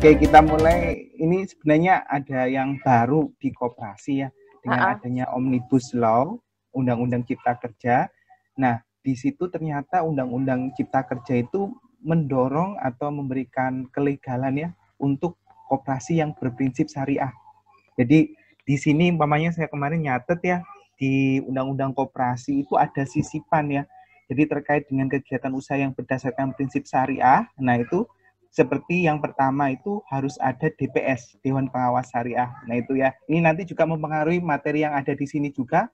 Oke, kita mulai. Ini sebenarnya ada yang baru di koperasi ya, dengan adanya Omnibus Law, Undang-Undang Cipta Kerja. Nah, di situ ternyata Undang-Undang Cipta Kerja itu mendorong atau memberikan kelegalan ya untuk koperasi yang berprinsip syariah. Jadi di sini umpamanya saya kemarin nyatet ya, di Undang-Undang Koperasi itu ada sisipan ya. Jadi terkait dengan kegiatan usaha yang berdasarkan prinsip syariah, nah itu seperti yang pertama itu harus ada DPS, Dewan Pengawas Syariah. Nah itu ya, ini nanti juga mempengaruhi materi yang ada di sini juga.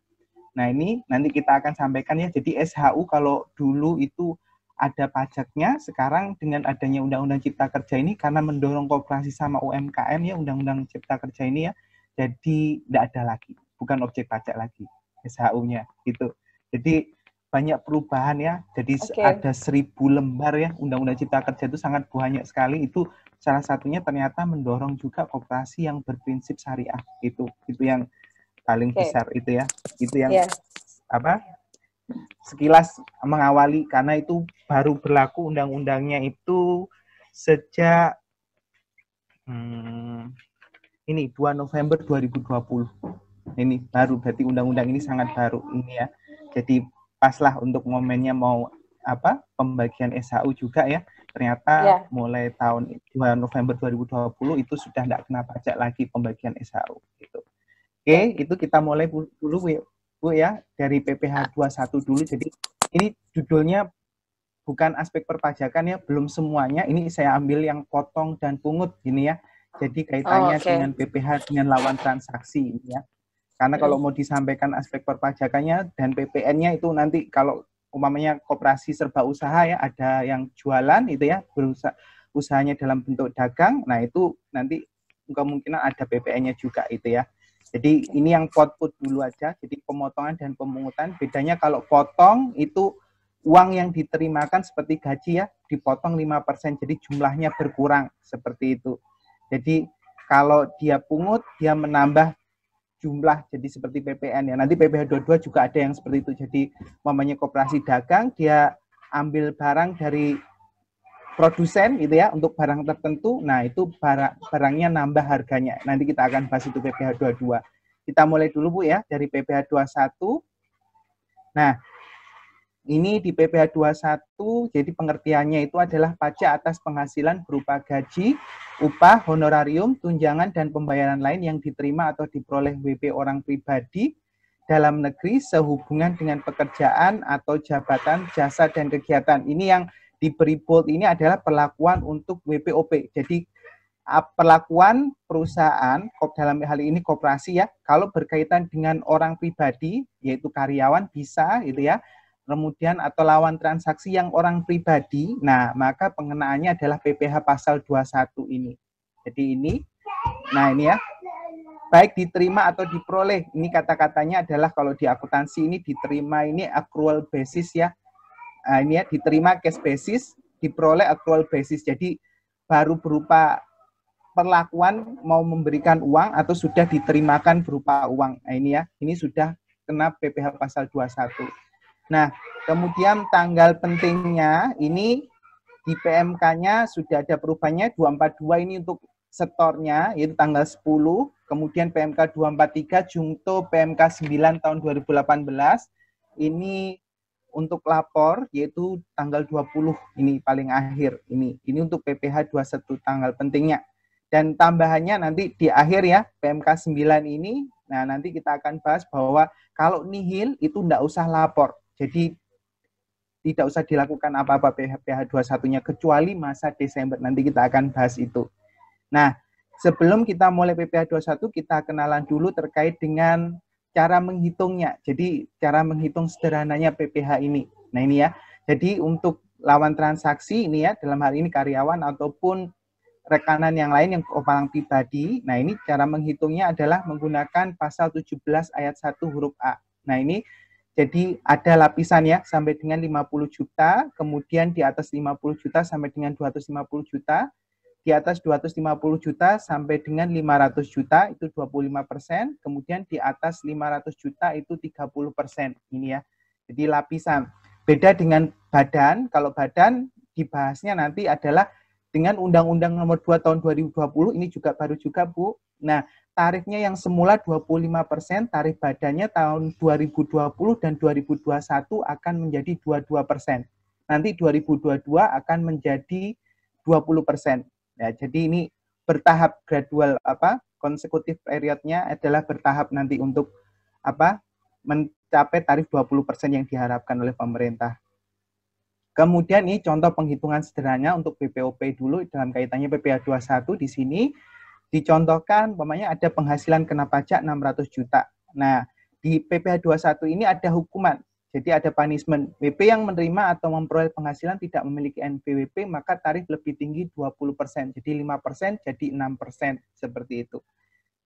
Nah ini nanti kita akan sampaikan ya, jadi SHU kalau dulu itu ada pajaknya, sekarang dengan adanya Undang-Undang Cipta Kerja ini, karena mendorong koperasi sama UMKM ya, Undang-Undang Cipta Kerja ini ya, jadi tidak ada lagi, bukan objek pajak lagi, SHU-nya gitu. Jadi banyak perubahan ya, jadi ada 1000 lembar ya, Undang-Undang Cipta Kerja itu sangat banyak sekali, itu salah satunya ternyata mendorong juga koperasi yang berprinsip syariah, itu yang paling besar itu ya, itu yang apa sekilas mengawali, karena itu baru berlaku undang-undangnya itu sejak ini 2 November 2020. Ini baru, berarti undang-undang ini sangat baru ini ya. Jadi paslah untuk momennya mau pembagian SHU juga ya. Ternyata mulai tahun 2 November 2020 itu sudah tidak kena pajak lagi pembagian SHU gitu. Oke, itu kita mulai dulu Bu ya, dari PPh 21 dulu. Jadi ini judulnya bukan aspek perpajakan ya, belum semuanya. Ini saya ambil yang potong dan pungut gini ya. Jadi kaitannya dengan PPh dengan lawan transaksi ini ya. Karena kalau mau disampaikan aspek perpajakannya dan PPN-nya itu nanti kalau umpamanya koperasi serba usaha ya, ada yang jualan itu ya, usahanya dalam bentuk dagang, nah itu nanti kemungkinan ada PPN-nya juga itu ya. Jadi ini yang pot-put dulu aja, jadi pemotongan dan pemungutan. Bedanya kalau potong itu uang yang diterimakan seperti gaji ya, dipotong 5%, jadi jumlahnya berkurang seperti itu. Jadi kalau dia pungut, dia menambah jumlah jadi seperti PPN ya. Nanti PPh 22 juga ada yang seperti itu. Jadi umpamanya koperasi dagang, dia ambil barang dari produsen gitu ya untuk barang tertentu. Nah, itu barangnya nambah harganya. Nanti kita akan bahas itu PPh 22. Kita mulai dulu Bu ya dari PPh 21. Nah, ini di PPh 21, jadi pengertiannya itu adalah pajak atas penghasilan berupa gaji, upah, honorarium, tunjangan, dan pembayaran lain yang diterima atau diperoleh WP orang pribadi dalam negeri sehubungan dengan pekerjaan atau jabatan, jasa, dan kegiatan. Ini yang diberi bold ini adalah perlakuan untuk WPOP. Jadi perlakuan perusahaan, dalam hal ini koperasi ya, kalau berkaitan dengan orang pribadi, yaitu karyawan bisa gitu ya, kemudian atau lawan transaksi yang orang pribadi, nah maka pengenaannya adalah PPh pasal 21 ini. Jadi ini, nah ini ya, baik diterima atau diperoleh, ini kata-katanya adalah kalau di akuntansi ini diterima ini accrual basis ya, nah, ini ya diterima cash basis, diperoleh accrual basis, jadi baru berupa perlakuan mau memberikan uang atau sudah diterimakan berupa uang, nah ini ya, ini sudah kena PPh pasal 21. Nah, kemudian tanggal pentingnya ini di PMK-nya sudah ada perubahannya, 242 ini untuk setornya, yaitu tanggal 10, kemudian PMK 243 Jungto PMK 9 tahun 2018, ini untuk lapor, yaitu tanggal 20, ini paling akhir, ini untuk PPh 21 tanggal pentingnya. Dan tambahannya nanti di akhir ya, PMK 9 ini, nah nanti kita akan bahas bahwa kalau nihil itu enggak usah lapor. Jadi tidak usah dilakukan apa-apa PPh 21-nya kecuali masa Desember. Nanti kita akan bahas itu. Nah, sebelum kita mulai PPh 21, kita kenalan dulu terkait dengan cara menghitungnya. Jadi cara menghitung sederhananya PPh ini. Nah, ini ya. Jadi untuk lawan transaksi ini ya, dalam hal ini karyawan ataupun rekanan yang lain yang orang pribadi. Nah, ini cara menghitungnya adalah menggunakan pasal 17 ayat 1 huruf A. Nah, ini jadi ada lapisan ya sampai dengan 50 juta, kemudian di atas 50 juta sampai dengan 250 juta, di atas 250 juta sampai dengan 500 juta itu 25%, kemudian di atas 500 juta itu 30%. Ini ya. Jadi lapisan. Beda dengan badan, kalau badan dibahasnya nanti adalah dengan Undang-Undang Nomor 2 Tahun 2020 ini juga baru juga, Bu. Nah, tarifnya yang semula 25%, tarif badannya tahun 2020 dan 2021 akan menjadi 22%. Nanti 2022 akan menjadi 20%. Ya, jadi ini bertahap gradual konsekutif periodnya adalah bertahap nanti untuk mencapai tarif 20% yang diharapkan oleh pemerintah. Kemudian ini contoh penghitungan sederhana untuk BPOP dulu dalam kaitannya PPh 21 di sini dicontohkan umpamanya ada penghasilan kena pajak 600 juta. Nah, di PPh 21 ini ada hukuman. Jadi ada punishment. WP yang menerima atau memperoleh penghasilan tidak memiliki NPWP maka tarif lebih tinggi 20%. Jadi 5% jadi 6% seperti itu.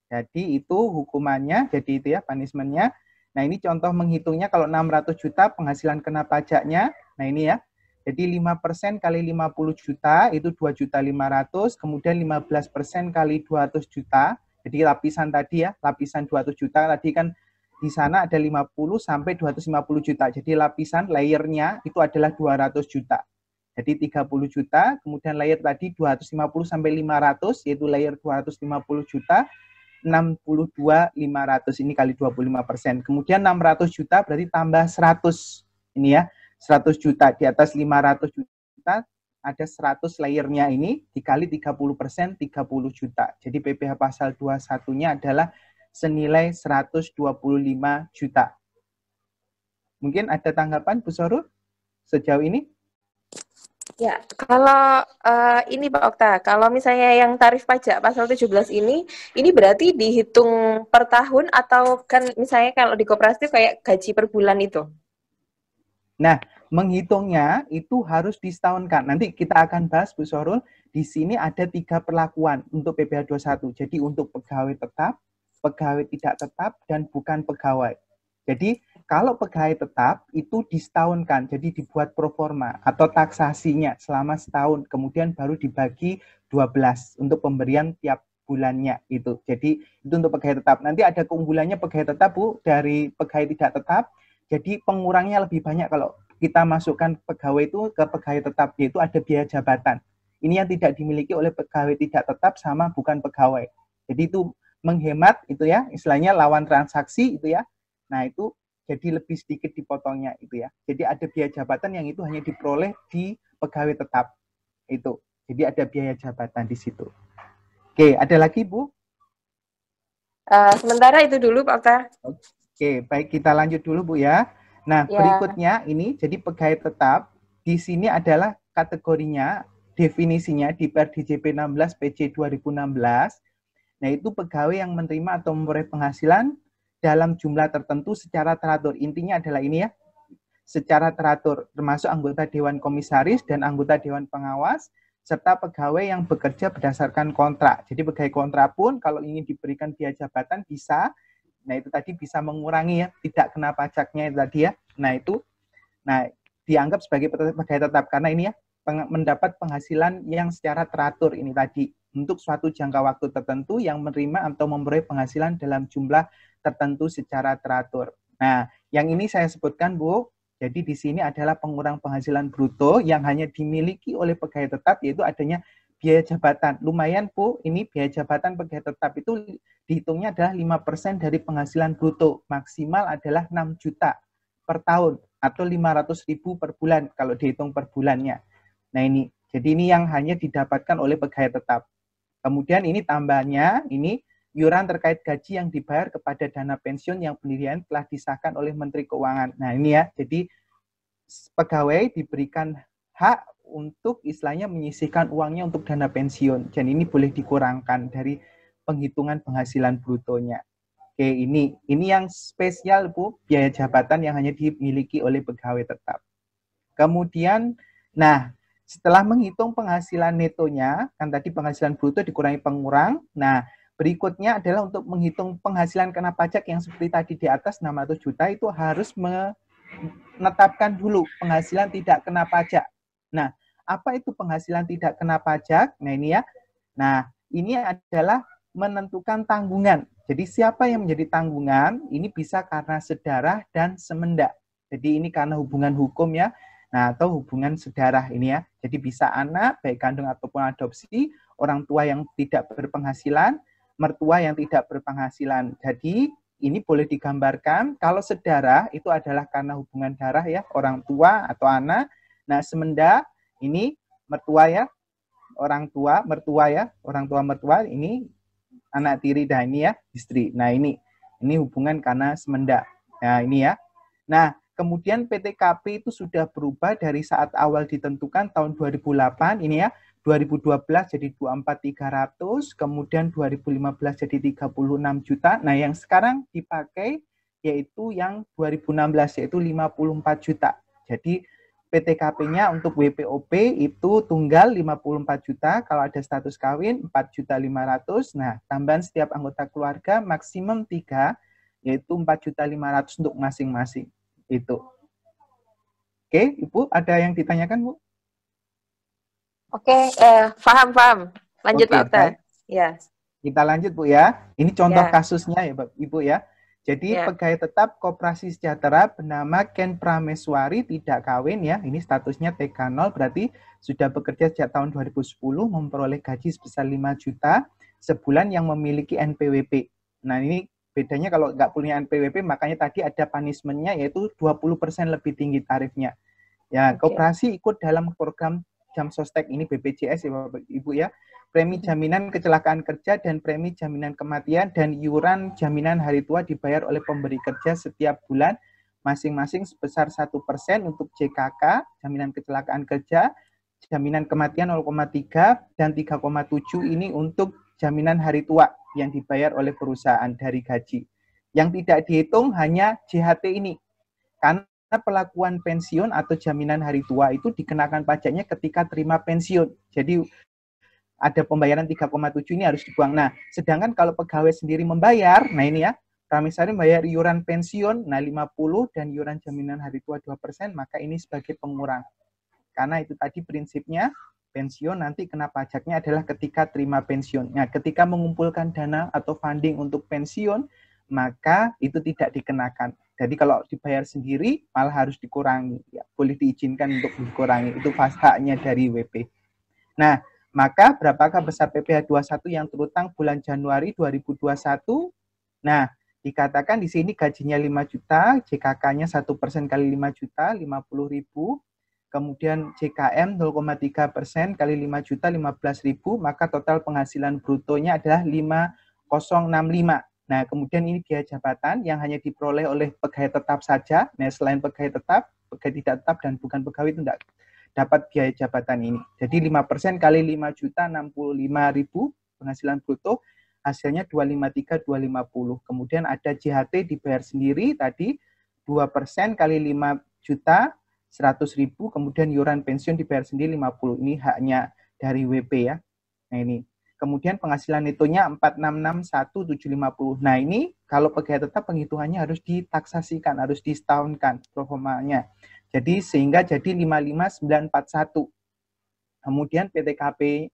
Jadi itu hukumannya, jadi itu ya punishment-nya. Nah, ini contoh menghitungnya kalau 600 juta penghasilan kena pajaknya. Nah, ini ya. Jadi 5% kali 50 juta itu 2.500.000, kemudian 15% kali 200 juta. Jadi lapisan tadi ya, lapisan 200 juta tadi kan di sana ada 50 sampai 250 juta. Jadi lapisan layernya itu adalah 200 juta. Jadi 30 juta, kemudian layer tadi 250 sampai 500 yaitu layer 250 juta. 62.500 ini kali 25%. Kemudian 600 juta berarti tambah 100. Ini ya, 100 juta di atas 500 juta ada 100 layernya ini dikali 30%, 30 juta. Jadi PPh pasal 21-nya adalah senilai 125 juta. Mungkin ada tanggapan Bu Sorul sejauh ini? Ya, kalau ini Pak Okta, kalau misalnya yang tarif pajak pasal 17 ini berarti dihitung per tahun atau kan misalnya kalau di kooperatif kayak gaji per bulan itu? Nah, menghitungnya itu harus disetahunkan. Nanti kita akan bahas Bu Sorul, di sini ada 3 perlakuan untuk PPh 21. Jadi untuk pegawai tetap, pegawai tidak tetap, dan bukan pegawai. Jadi kalau pegawai tetap itu disetahunkan, jadi dibuat proforma atau taksasinya selama setahun, kemudian baru dibagi 12 untuk pemberian tiap bulannya itu. Jadi itu untuk pegawai tetap. Nanti ada keunggulannya pegawai tetap Bu dari pegawai tidak tetap. Jadi pengurangnya lebih banyak kalau kita masukkan pegawai itu ke pegawai tetap, yaitu ada biaya jabatan. Ini yang tidak dimiliki oleh pegawai tidak tetap sama bukan pegawai. Jadi itu menghemat itu ya, istilahnya lawan transaksi itu ya. Nah, itu jadi lebih sedikit dipotongnya itu ya. Jadi ada biaya jabatan yang itu hanya diperoleh di pegawai tetap. Itu. Jadi ada biaya jabatan di situ. Oke, ada lagi Bu? Sementara itu dulu Pak Okta. Oke, baik kita lanjut dulu Bu ya. Nah, Ya. berikutnya ini jadi pegawai tetap di sini adalah kategorinya, definisinya di PRDJP 16 PJ 2016. Nah, itu pegawai yang menerima atau memperoleh penghasilan dalam jumlah tertentu secara teratur. Intinya adalah ini ya, secara teratur, termasuk anggota Dewan Komisaris dan anggota Dewan Pengawas, serta pegawai yang bekerja berdasarkan kontrak. Jadi pegawai kontrak pun kalau ingin diberikan biaya jabatan bisa, nah itu tadi bisa mengurangi ya, tidak kena pajaknya tadi ya. Nah itu, nah dianggap sebagai pegawai tetap karena ini ya, mendapat penghasilan yang secara teratur ini tadi untuk suatu jangka waktu tertentu yang menerima atau memperoleh penghasilan dalam jumlah tertentu secara teratur. Nah, yang ini saya sebutkan Bu, jadi di sini adalah pengurang penghasilan bruto yang hanya dimiliki oleh pegawai tetap yaitu adanya biaya jabatan. Lumayan Bu, ini biaya jabatan pegawai tetap itu dihitungnya adalah 5% dari penghasilan bruto. Maksimal adalah 6 juta per tahun atau 500.000 per bulan kalau dihitung per bulannya. Nah ini, jadi ini yang hanya didapatkan oleh pegawai tetap. Kemudian ini tambahannya, ini iuran terkait gaji yang dibayar kepada dana pensiun yang pendirian telah disahkan oleh Menteri Keuangan. Nah ini ya, jadi pegawai diberikan hak untuk istilahnya menyisihkan uangnya untuk dana pensiun. Dan ini boleh dikurangkan dari penghitungan penghasilan brutonya. Oke, ini yang spesial Bu, biaya jabatan yang hanya dimiliki oleh pegawai tetap. Kemudian, nah setelah menghitung penghasilan netonya, kan tadi penghasilan bruto dikurangi pengurang. Nah, berikutnya adalah untuk menghitung penghasilan kena pajak yang seperti tadi di atas 600 juta itu harus menetapkan dulu penghasilan tidak kena pajak. Nah, apa itu penghasilan tidak kena pajak? Nah, ini ya. Nah, ini adalah menentukan tanggungan. Jadi siapa yang menjadi tanggungan? Ini bisa karena sedarah dan semendak. Jadi ini karena hubungan hukum ya. Nah, atau hubungan sedarah ini ya. Jadi bisa anak, baik kandung ataupun adopsi, orang tua yang tidak berpenghasilan, mertua yang tidak berpenghasilan. Jadi ini boleh digambarkan kalau sedarah itu adalah karena hubungan darah ya, orang tua atau anak. Nah, semenda ini mertua ya, orang tua, mertua ya, orang tua mertua ini anak tiri dan ini ya, istri. Nah, ini hubungan karena semenda. Nah, ini ya. Nah, kemudian PTKP itu sudah berubah dari saat awal ditentukan tahun 2008 ini ya, 2012 jadi 24.300, kemudian 2015 jadi 36 juta. Nah, yang sekarang dipakai yaitu yang 2016 yaitu 54 juta. Jadi PTKP-nya untuk WPOP itu tunggal 54 juta, kalau ada status kawin 4.500.000. Nah, tambahan setiap anggota keluarga maksimum 3 yaitu 4.500.000 untuk masing-masing. Itu. Oke, Ibu, ada yang ditanyakan, Bu? Oke, paham. Lanjut, Oke, Pak Okta. baik. Ya. Kita lanjut, Bu ya. Ini contoh Ya. kasusnya ya, Ibu ya. Jadi Ya. pegawai tetap Koperasi Sejahtera bernama Ken Prameswari tidak kawin ya. Ini statusnya TK0 berarti sudah bekerja sejak tahun 2010 memperoleh gaji sebesar 5 juta sebulan yang memiliki NPWP. Nah, ini bedanya kalau nggak punya NPWP makanya tadi ada punishment-nya yaitu 20% lebih tinggi tarifnya. Ya, koperasi ikut dalam program Jam Sostek ini BPJS ya Bapak Ibu ya. Premi jaminan kecelakaan kerja dan premi jaminan kematian dan iuran jaminan hari tua dibayar oleh pemberi kerja setiap bulan masing-masing sebesar 1% untuk JKK, jaminan kecelakaan kerja, jaminan kematian 0,3 dan 3,7 ini untuk jaminan hari tua yang dibayar oleh perusahaan dari gaji. Yang tidak dihitung hanya JHT ini. Karena pelakuan pensiun atau jaminan hari tua itu dikenakan pajaknya ketika terima pensiun. Jadi ada pembayaran 3,7 ini harus dibuang. Nah, sedangkan kalau pegawai sendiri membayar, nah ini ya, Prameswari membayar iuran pensiun, nah 50 dan iuran jaminan hari tua 2%, maka ini sebagai pengurang. Karena itu tadi prinsipnya, pensiun nanti kena pajaknya adalah ketika terima pensiun. Nah, ketika mengumpulkan dana atau funding untuk pensiun, maka itu tidak dikenakan. Jadi kalau dibayar sendiri, malah harus dikurangi. Ya, boleh diizinkan untuk dikurangi. Itu haknya dari WP. Nah, maka berapakah besar PPh 21 yang terutang bulan Januari 2021? Nah, dikatakan di sini gajinya 5 juta, JKK-nya 1% kali 5 juta, 50.000. Kemudian JKM 0,3% kali 5 juta, 15.000, maka total penghasilan brutonya adalah 5.065. Nah, kemudian ini biaya jabatan yang hanya diperoleh oleh pegawai tetap saja. Nah, selain pegawai tetap, pegawai tidak tetap dan bukan pegawai itu tidak dapat biaya jabatan ini. Jadi 5% kali 5 juta 65.000 penghasilan bruto, hasilnya 253 250. Kemudian ada JHT dibayar sendiri tadi 2% kali 5 juta 100.000, kemudian iuran pensiun dibayar sendiri 50. Ini haknya dari WP ya. Nah, ini. Kemudian penghasilan netonya 4661750. Nah, ini kalau pegawai tetap penghitungannya harus ditaksasikan, harus disetahunkan performanya. Jadi sehingga jadi 55941. Kemudian PTKP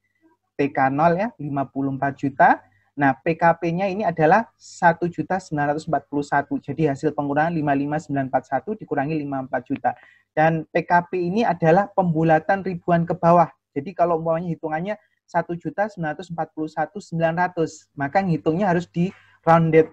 TK0 ya 54 juta. Nah, PKP-nya ini adalah 1.941. Jadi hasil pengurangan 55941 dikurangi 54 juta. Dan PKP ini adalah pembulatan ribuan ke bawah. Jadi kalau umpamanya hitungannya 1.941.900, maka ngitungnya harus di rounded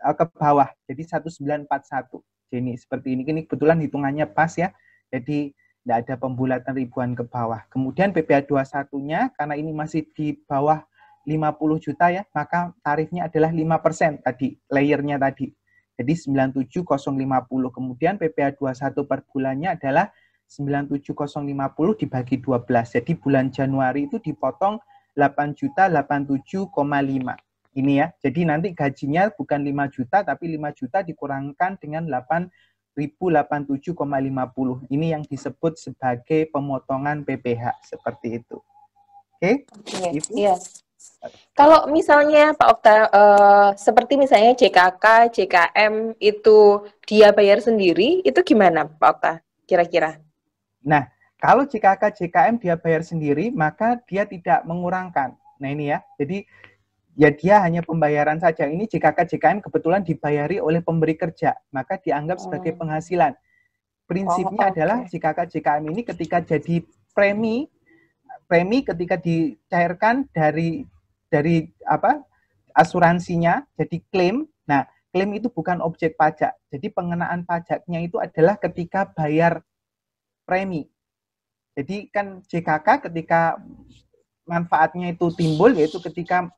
ke bawah. Jadi 1941. Ini seperti ini kebetulan hitungannya pas ya. Jadi tidak ada pembulatan ribuan ke bawah. Kemudian PPh 21-nya karena ini masih di bawah 50 juta ya, maka tarifnya adalah 5% tadi, layernya tadi. Jadi 97050. Kemudian PPh 21 per bulannya adalah 97050 dibagi 12. Jadi bulan Januari itu dipotong 8.087,5. Ini ya, jadi nanti gajinya bukan 5 juta, tapi 5 juta dikurangkan dengan 8.087,50. Ini yang disebut sebagai pemotongan PPh, seperti itu. Oke? Iya. Kalau misalnya Pak Okta, seperti misalnya JKK, JKM itu dia bayar sendiri, itu gimana Pak Okta, kira-kira? Nah, kalau JKK, JKM dia bayar sendiri, maka dia tidak mengurangkan. Nah ini ya, jadi ya dia hanya pembayaran saja. Ini JKK, JKM kebetulan dibayari oleh pemberi kerja, maka dianggap sebagai penghasilan. prinsipnya adalah JKK JKM ini ketika jadi premi ketika dicairkan dari apa asuransinya jadi klaim. Nah, klaim itu bukan objek pajak. Jadi pengenaan pajaknya itu adalah ketika bayar premi. Jadi kan JKK ketika manfaatnya itu timbul yaitu ketika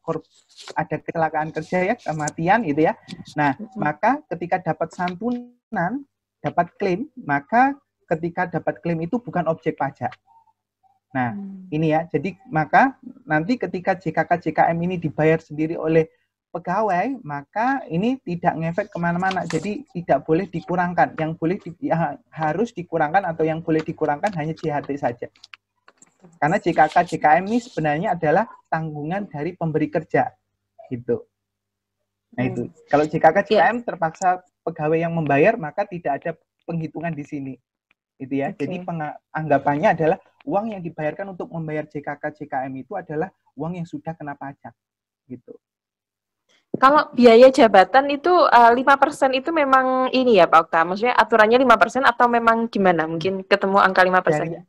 ada kecelakaan kerja ya, kematian gitu ya. Nah, maka ketika dapat santunan, dapat klaim, maka ketika dapat klaim itu bukan objek pajak. Nah, ini ya. Jadi maka nanti ketika JKK JKM ini dibayar sendiri oleh pegawai, maka ini tidak ngefek kemana-mana. Jadi tidak boleh dikurangkan. Yang boleh harus dikurangkan atau yang boleh dikurangkan hanya JHT saja. Karena JKK JKM ini sebenarnya adalah tanggungan dari pemberi kerja, gitu. Nah itu, kalau JKK JKM terpaksa pegawai yang membayar, maka tidak ada penghitungan di sini, gitu ya. Jadi anggapannya adalah uang yang dibayarkan untuk membayar JKK JKM itu adalah uang yang sudah kena pajak, gitu. Kalau biaya jabatan itu 5% itu memang ini ya Pak Okta, maksudnya aturannya 5% atau memang gimana? Mungkin ketemu angka 5%?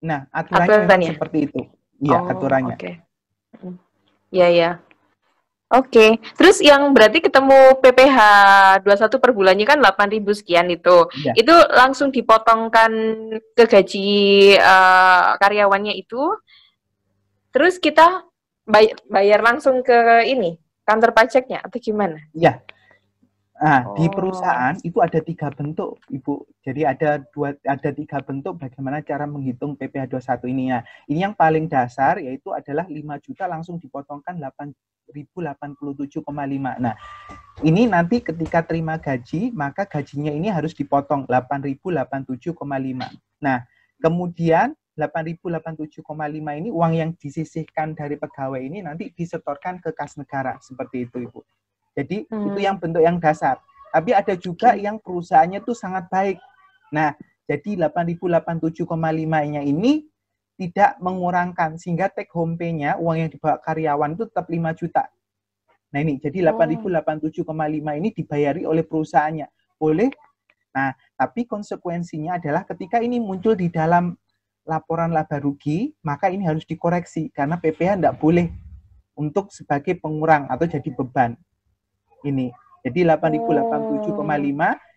Nah, aturannya seperti itu. Iya, aturannya. Iya. Oke. Terus yang berarti ketemu PPh 21 per bulannya kan 8.000 sekian itu. Ya. Itu langsung dipotongkan ke gaji karyawannya itu. Terus kita bayar langsung ke ini, kantor pajaknya atau gimana? Iya. Nah, di perusahaan itu ada 3 bentuk, Ibu. Jadi ada 3 bentuk bagaimana cara menghitung PPh 21 ini. Nah, ini yang paling dasar yaitu adalah 5 juta langsung dipotongkan 8.087,5. Nah, ini nanti ketika terima gaji, maka gajinya ini harus dipotong 8.087,5. Nah, kemudian 8.087,5 ini uang yang disisihkan dari pegawai ini nanti disetorkan ke kas negara seperti itu, Ibu. Jadi itu yang bentuk yang dasar. Tapi ada juga yang perusahaannya itu sangat baik. Nah, jadi 8.087,5-nya ini tidak mengurangkan sehingga take home pay-nya uang yang dibawa karyawan itu tetap 5 juta. Nah, ini jadi 8.087,5 ini dibayari oleh perusahaannya. Boleh. Nah, tapi konsekuensinya adalah ketika ini muncul di dalam laporan laba rugi, maka ini harus dikoreksi karena PPh tidak boleh untuk sebagai pengurang atau jadi beban. Ini. Jadi 8.087,5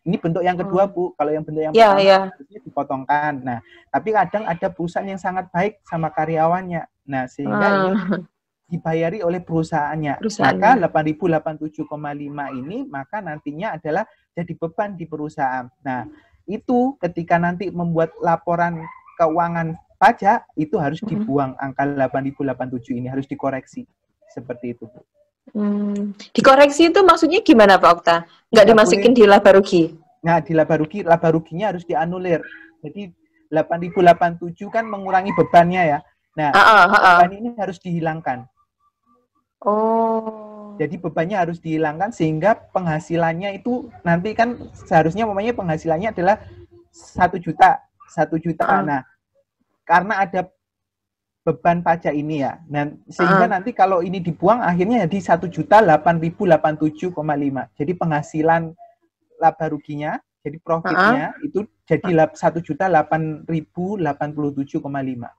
ini bentuk yang kedua, Bu. Kalau yang bentuk yang pertama harusnya dipotongkan. Nah, tapi kadang ada perusahaan yang sangat baik sama karyawannya. Nah, sehingga ini dibayari oleh perusahaannya. Maka 8.087,5 ini maka nantinya adalah jadi beban di perusahaan. Nah, itu ketika nanti membuat laporan keuangan pajak itu harus dibuang angka 8.087 ini harus dikoreksi. Seperti itu, Bu. Dikoreksi itu maksudnya gimana Pak Okta? Nggak dimasukin di laba rugi? Nah, di laba ruginya harus dianulir. Jadi 8.087 kan mengurangi bebannya ya. Nah, beban ini harus dihilangkan. Jadi bebannya harus dihilangkan sehingga penghasilannya itu nanti kan seharusnya penghasilannya adalah 1 juta. Nah, karena ada beban pajak ini ya. Dan sehingga nanti kalau ini dibuang akhirnya jadi 1.008.087,5. Jadi penghasilan laba ruginya, jadi profitnya itu jadi 1.008.087,5.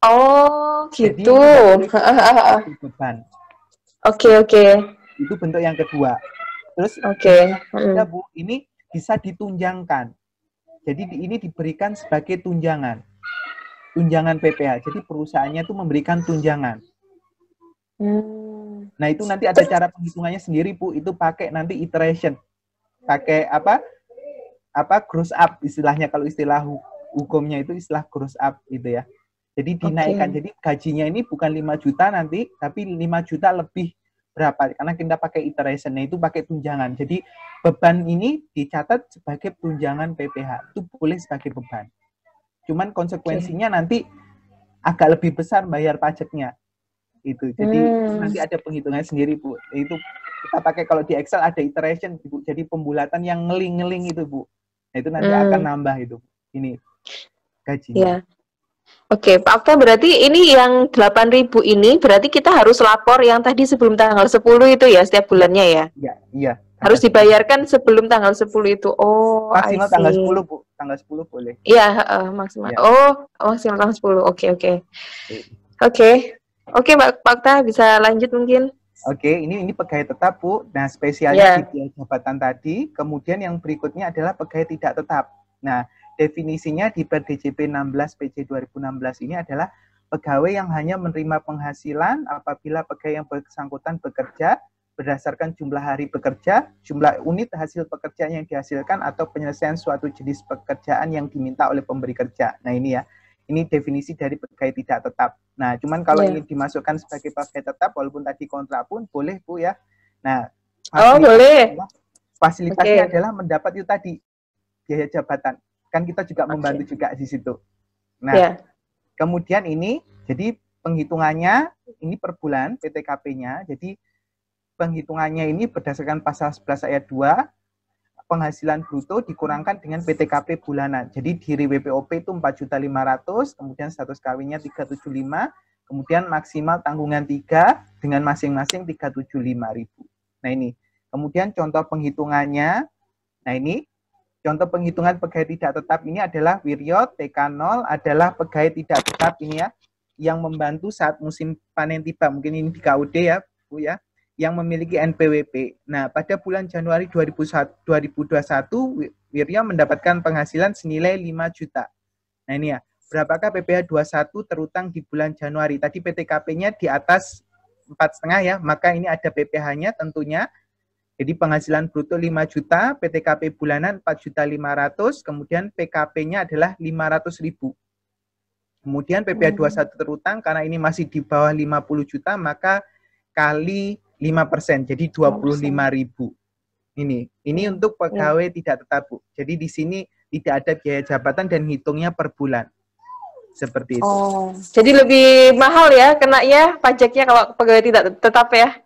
Oh, gitu. Jadi beban. Oke. Itu bentuk yang kedua. Terus Bu, ini bisa ditunjangkan. Jadi ini diberikan sebagai tunjangan PPh. Jadi perusahaannya itu memberikan tunjangan. Nah, itu nanti ada cara penghitungannya sendiri, Bu. Itu pakai nanti iteration. Pakai apa gross up istilahnya, kalau istilah hukumnya itu istilah gross up gitu ya. Jadi dinaikkan. Jadi gajinya ini bukan 5 juta nanti, tapi 5 juta lebih berapa. Karena kita pakai iteration, itu pakai tunjangan. Jadi beban ini dicatat sebagai tunjangan PPh. Itu boleh sebagai beban. Cuman konsekuensinya nanti agak lebih besar bayar pajaknya. Itu. Jadi nanti ada penghitungannya sendiri, Bu. Itu kita pakai kalau di Excel ada iteration, Bu. Jadi pembulatan yang ngeling-ngeling itu, Bu. Nah, itu nanti akan nambah itu. Ini gajinya. Yeah. Oke, Pak Okta, berarti ini yang 8.000 ini berarti kita harus lapor yang tadi sebelum tanggal 10 itu ya setiap bulannya ya? Iya. Harus dibayarkan sebelum tanggal 10 itu. Oh, maksimal tanggal 10, Bu. Tanggal 10 boleh. Iya, maksimal. Ya. Oh, maksimal tanggal 10. Oke, Mbak Okta bisa lanjut mungkin. Oke, ini pegawai tetap, Bu. Nah, spesialnya di biaya jabatan tadi. Kemudian yang berikutnya adalah pegawai tidak tetap. Nah, definisinya di PerdJP 16 PJ 2016 ini adalah pegawai yang hanya menerima penghasilan apabila pegawai yang bersangkutan bekerja berdasarkan jumlah hari bekerja, jumlah unit hasil pekerjaan yang dihasilkan, atau penyelesaian suatu jenis pekerjaan yang diminta oleh pemberi kerja. Nah, ini ya. Ini definisi dari pegawai tidak tetap. Nah, cuman kalau ingin dimasukkan sebagai pegawai tetap, walaupun tadi kontrak pun boleh, Bu, ya. Nah, boleh. Fasilitasnya adalah mendapat itu tadi, biaya jabatan. Kan kita juga membantu juga di situ. Nah, kemudian ini, jadi penghitungannya, ini per bulan PTKP-nya, jadi penghitungannya ini berdasarkan pasal 11 ayat 2, penghasilan bruto dikurangkan dengan PTKP bulanan. Jadi diri WPOP itu 4.500.000, kemudian status kawinnya 375, kemudian maksimal tanggungan 3 dengan masing-masing 375.000. Nah, ini. Kemudian contoh penghitungannya. Nah, ini contoh penghitungan pegawai tidak tetap ini adalah Wiryo TK0 adalah pegawai tidak tetap ini ya, yang membantu saat musim panen tiba. Mungkin ini di KUD ya, Bu ya, yang memiliki NPWP. Nah, pada bulan Januari 2021, Wiryo mendapatkan penghasilan senilai 5 juta. Nah, ini ya, berapakah PPh 21 terutang di bulan Januari? Tadi PTKP-nya di atas 4,5 ya, maka ini ada PPh-nya tentunya. Jadi penghasilan bruto 5 juta, PTKP bulanan 4.500.000, kemudian PKP-nya adalah 500.000. Kemudian PPh 21 terutang, karena ini masih di bawah 50 juta, maka kali 5%, jadi 25.000. Ini untuk pegawai tidak tetap, Bu. Jadi di sini tidak ada biaya jabatan dan hitungnya per bulan. Seperti itu. Oh, jadi lebih mahal ya kenanya pajaknya kalau pegawai tidak tetap ya?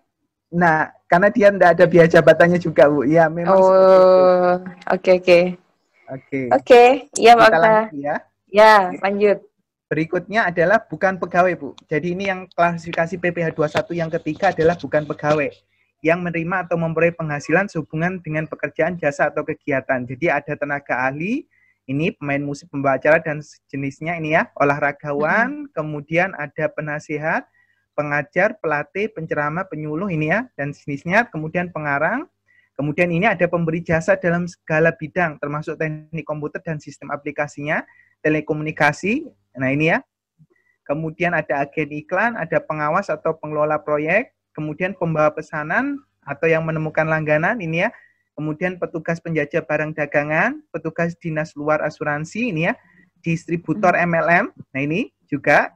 Nah, karena dia tidak ada biaya jabatannya juga, Bu. Ya, memang seperti itu. Oke, iya Pak Okta. Ya. Ya, lanjut. Berikutnya adalah bukan pegawai, Bu. Jadi ini yang klasifikasi PPh 21 yang ketiga adalah bukan pegawai, yang menerima atau memperoleh penghasilan sehubungan dengan pekerjaan, jasa, atau kegiatan. Jadi ada tenaga ahli, ini pemain musik, pembawa acara, dan jenisnya ini ya, olahragawan, kemudian ada penasihat, pengajar, pelatih, penceramah, penyuluh ini ya, dan jenisnya, kemudian pengarang, kemudian ini ada pemberi jasa dalam segala bidang, termasuk teknik komputer dan sistem aplikasinya, telekomunikasi, nah ini ya, kemudian ada agen iklan, ada pengawas atau pengelola proyek, kemudian pembawa pesanan atau yang menemukan langganan, ini ya, kemudian petugas penjajah barang dagangan, petugas dinas luar asuransi, ini ya, distributor MLM, nah ini juga,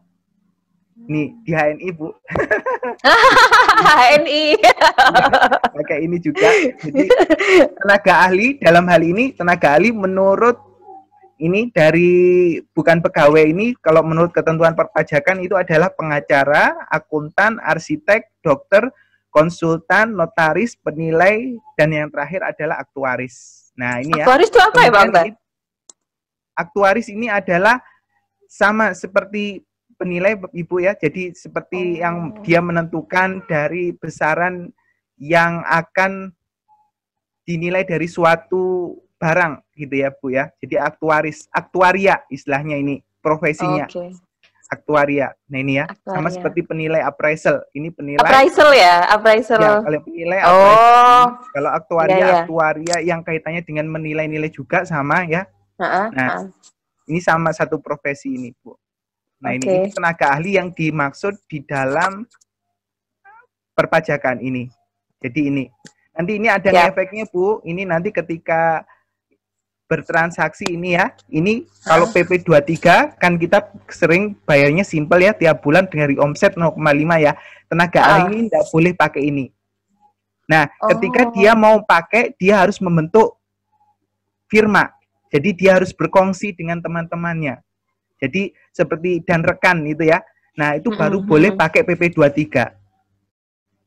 nih di HNI, Bu. HNI. Pakai ini juga. Jadi tenaga ahli dalam hal ini, tenaga ahli menurut ini dari bukan pegawai ini, kalau menurut ketentuan perpajakan itu adalah pengacara, akuntan, arsitek, dokter, konsultan, notaris, penilai, dan yang terakhir adalah aktuaris. Nah, ini ya. Aktuaris itu apa ya, Bang? Aktuaris ini adalah sama seperti penilai, Ibu ya. Jadi seperti yang dia menentukan dari besaran yang akan dinilai dari suatu barang gitu ya, Bu ya. Jadi aktuaris, aktuaria istilahnya ini profesinya. Aktuaria. Nah, ini ya. Aktuaria. Sama seperti penilai appraisal. Ini penilai appraisal ya, appraisal. Ya, kalau penilai appraisal. Kalau aktuaria, aktuaria yang kaitannya dengan menilai-nilai juga sama ya. Nah, ini sama satu profesi ini, Bu. Nah, ini tenaga ahli yang dimaksud di dalam perpajakan ini. Jadi ini. Nanti ini ada efeknya, Bu. Ini nanti ketika bertransaksi ini ya. Ini kalau PP 23 kan kita sering bayarnya simpel ya, tiap bulan dari omset 0,5 ya. Tenaga ahli ini tidak boleh pakai ini. Nah, ketika dia mau pakai, dia harus membentuk firma. Jadi dia harus berkongsi dengan teman-temannya. Jadi seperti dan rekan itu ya. Nah, itu baru boleh pakai PP 23.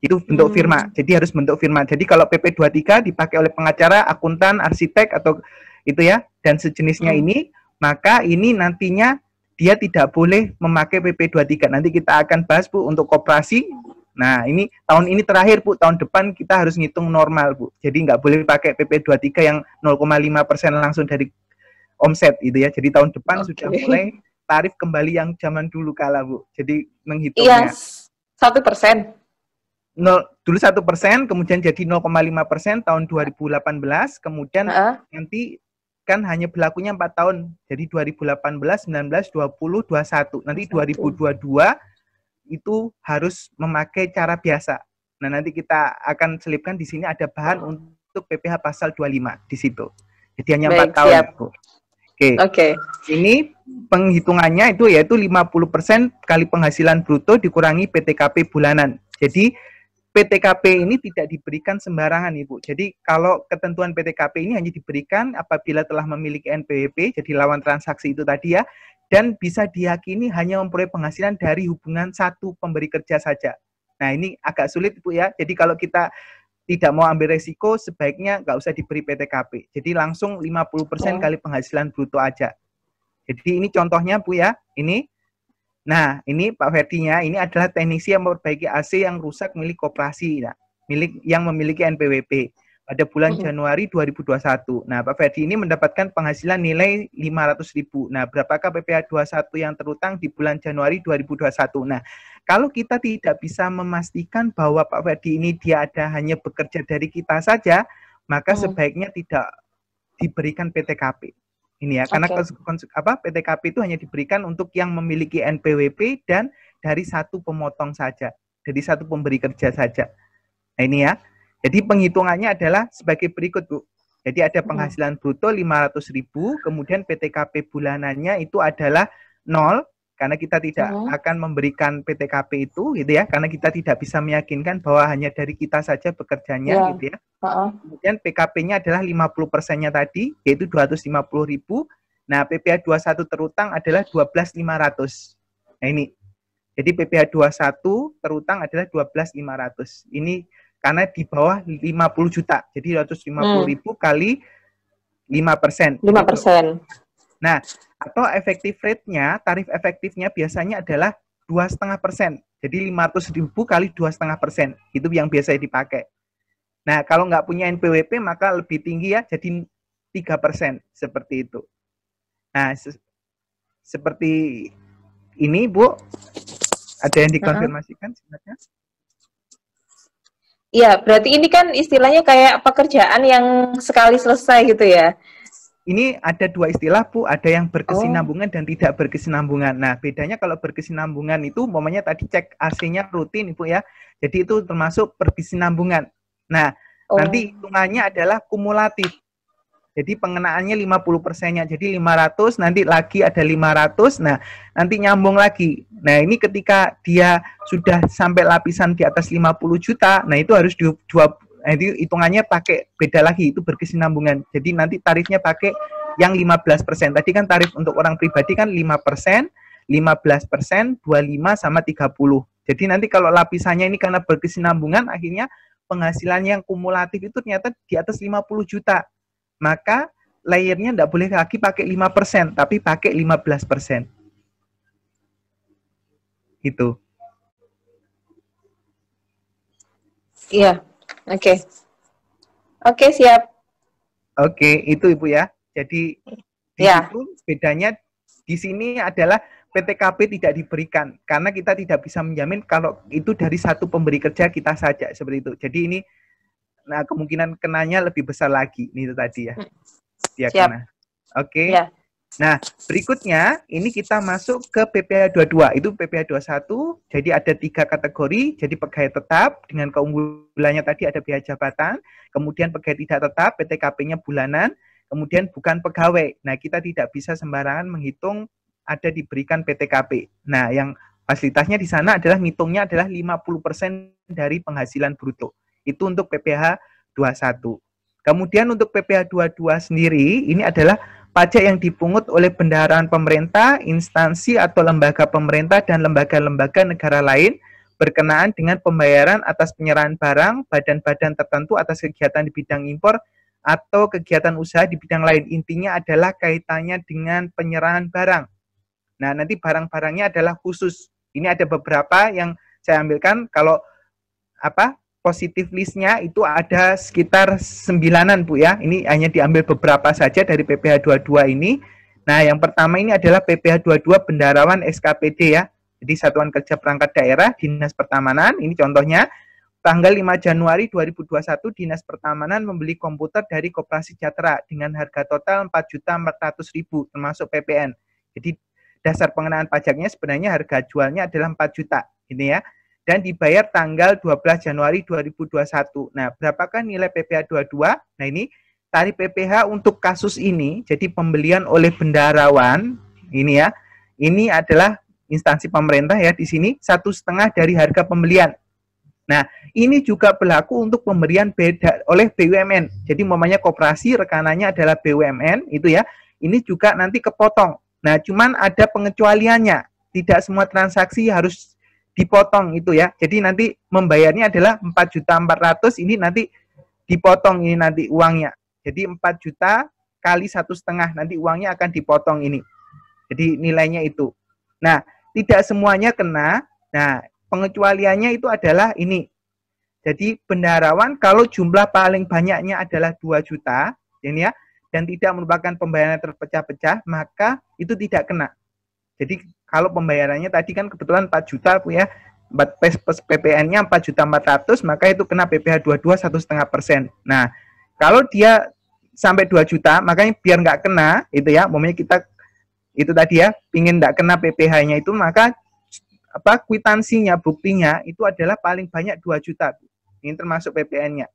Itu bentuk firma. Jadi harus bentuk firma. Jadi kalau PP 23 dipakai oleh pengacara, akuntan, arsitek atau itu ya, dan sejenisnya ini, maka ini nantinya dia tidak boleh memakai PP 23. Nanti kita akan bahas, Bu, untuk koperasi Nah, ini tahun ini terakhir, Bu. Tahun depan kita harus ngitung normal, Bu. Jadi nggak boleh pakai PP23 yang 0,5% langsung dari omset gitu ya. Jadi tahun depan sudah mulai tarif kembali yang zaman dulu kala, Bu. Jadi menghitungnya. Iya, 1%. Dulu 1%, kemudian jadi 0,5% tahun 2018, kemudian nanti kan hanya berlakunya 4 tahun. Jadi 2018, 19, 20, 21. Nanti 2022 itu harus memakai cara biasa. Nah, nanti kita akan selipkan di sini ada bahan untuk PPh pasal 25 di situ. Jadi hanya 4 tahun. Siap. Oke. Ini penghitungannya itu yaitu 50% kali penghasilan bruto dikurangi PTKP bulanan. Jadi PTKP ini tidak diberikan sembarangan, Ibu. Jadi kalau ketentuan PTKP ini hanya diberikan apabila telah memiliki NPWP, jadi lawan transaksi itu tadi ya, dan bisa diyakini hanya memperoleh penghasilan dari hubungan satu pemberi kerja saja. Nah, ini agak sulit, Bu ya. Jadi kalau kita tidak mau ambil resiko, sebaiknya nggak usah diberi PTKP. Jadi langsung 50% kali penghasilan bruto aja. Jadi ini contohnya, Bu ya. Ini. Nah, ini Pak Ferdinya, ini adalah teknisi yang memperbaiki AC yang rusak milik koperasi, nah, milik yang memiliki NPWP pada bulan Januari 2021. Nah, Pak Ferdi ini mendapatkan penghasilan nilai 500.000. Nah, berapakah PPh 21 yang terutang di bulan Januari 2021? Nah, kalau kita tidak bisa memastikan bahwa Pak Ferdi ini dia ada hanya bekerja dari kita saja, maka sebaiknya tidak diberikan PTKP. Ini ya, karena PTKP itu hanya diberikan untuk yang memiliki NPWP dan dari satu pemotong saja, dari satu pemberi kerja saja. Nah, ini ya. Jadi penghitungannya adalah sebagai berikut, Bu. Jadi ada penghasilan bruto 500.000, kemudian PTKP bulanannya itu adalah 0, karena kita tidak akan memberikan PTKP itu, gitu ya, karena kita tidak bisa meyakinkan bahwa hanya dari kita saja bekerjanya, gitu ya. Kemudian PKP-nya adalah 50%-nya tadi, yaitu 250.000. Nah, PPh 21 terutang adalah 12.500. Nah, ini. Jadi PPh 21 terutang adalah 12.500. Ini karena di bawah 50 juta. Jadi 250.000 kali 5%. 5%. Nah, atau efektif rate-nya, tarif efektifnya biasanya adalah 2,5%. Jadi 500.000 kali 2,5%. Itu yang biasa dipakai. Nah, kalau nggak punya NPWP, maka lebih tinggi ya, jadi 3%. Seperti itu. Nah, seperti ini, Bu. Ada yang dikonfirmasikan sebenarnya? Iya, berarti ini kan istilahnya kayak pekerjaan yang sekali selesai gitu ya? Ini ada dua istilah, Bu. Ada yang berkesinambungan dan tidak berkesinambungan. Nah, bedanya kalau berkesinambungan itu, umpamanya tadi cek AC-nya rutin, Ibu ya. Jadi itu termasuk berkesinambungan. Nah, nanti hitungannya adalah kumulatif. Jadi pengenaannya 50%-nya. Jadi 500, nanti lagi ada 500, nah nanti nyambung lagi. Nah, ini ketika dia sudah sampai lapisan di atas 50 juta, nah itu harus jadi hitungannya pakai beda lagi, itu berkesinambungan. Jadi nanti tarifnya pakai yang 15%. Tadi kan tarif untuk orang pribadi kan 5%, 15%, 25 sama 30. Jadi nanti kalau lapisannya ini karena berkesinambungan, akhirnya penghasilan yang kumulatif itu ternyata di atas 50 juta. Maka layernya tidak boleh lagi pakai 5%, tapi pakai 15%. Itu. Iya, oke. Oke, siap. Oke, itu Ibu ya. Jadi di situ bedanya di sini adalah PTKP tidak diberikan karena kita tidak bisa menjamin kalau itu dari satu pemberi kerja kita saja seperti itu. Jadi ini kemungkinan kenanya lebih besar lagi. Ini itu tadi ya. Dia kena. Oke. Ya. Nah, berikutnya ini kita masuk ke PPh 22. Itu PPh 21. Jadi ada 3 kategori. Jadi pegawai tetap dengan keunggulannya tadi ada biaya jabatan, kemudian pegawai tidak tetap, PTKP-nya bulanan, kemudian bukan pegawai. Nah, kita tidak bisa sembarangan menghitung ada diberikan PTKP. Nah, yang fasilitasnya di sana adalah ngitungnya adalah 50% dari penghasilan bruto. Itu untuk PPh 21. Kemudian untuk PPh 22 sendiri, ini adalah pajak yang dipungut oleh bendaharaan pemerintah, instansi atau lembaga pemerintah dan lembaga-lembaga negara lain berkenaan dengan pembayaran atas penyerahan barang, badan-badan tertentu atas kegiatan di bidang impor atau kegiatan usaha di bidang lain. Intinya adalah kaitannya dengan penyerahan barang. Nah, nanti barang-barangnya adalah khusus. Ini ada beberapa yang saya ambilkan. Kalau apa positif listnya itu ada sekitar 9-an Bu ya. Ini hanya diambil beberapa saja dari PPh 22 ini. Nah, yang pertama ini adalah PPh 22 Bendarawan SKPD ya. Jadi Satuan Kerja Perangkat Daerah Dinas Pertamanan. Ini contohnya tanggal 5 Januari 2021 Dinas Pertamanan membeli komputer dari Koperasi Sejahtera dengan harga total 4.400.000 termasuk PPN. Jadi dasar pengenaan pajaknya sebenarnya harga jualnya adalah 4 juta ini ya. Dan dibayar tanggal 12 Januari 2021. Nah, berapakah nilai PPh 22? Nah, ini tarif PPh untuk kasus ini, jadi pembelian oleh bendarawan, ini ya, ini adalah instansi pemerintah ya di sini, 1,5 dari harga pembelian. Nah, ini juga berlaku untuk pemberian beda oleh BUMN. Jadi, umpamanya koperasi, rekanannya adalah BUMN, itu ya, ini juga nanti kepotong. Nah, cuman ada pengecualiannya. Tidak semua transaksi harus dipotong itu ya. Jadi nanti membayarnya adalah 4.400.000 ini nanti dipotong ini nanti uangnya. Jadi 4 juta kali 1,5 nanti uangnya akan dipotong ini. Jadi nilainya itu. Nah, tidak semuanya kena. Nah, pengecualiannya itu adalah ini. Jadi bendarawan kalau jumlah paling banyaknya adalah 2 juta ini ya dan tidak merupakan pembayaran terpecah-pecah, maka itu tidak kena. Jadi kalau pembayarannya tadi kan kebetulan 4 juta Bu ya, PPN-nya 4.400.000, maka itu kena PPh 22 1,5%. Nah, kalau dia sampai 2 juta, makanya biar nggak kena, itu ya, umpamanya kita itu tadi ya, ingin nggak kena PPh-nya itu, maka apa kwitansinya, buktinya itu adalah paling banyak 2 juta. Ini termasuk PPN-nya.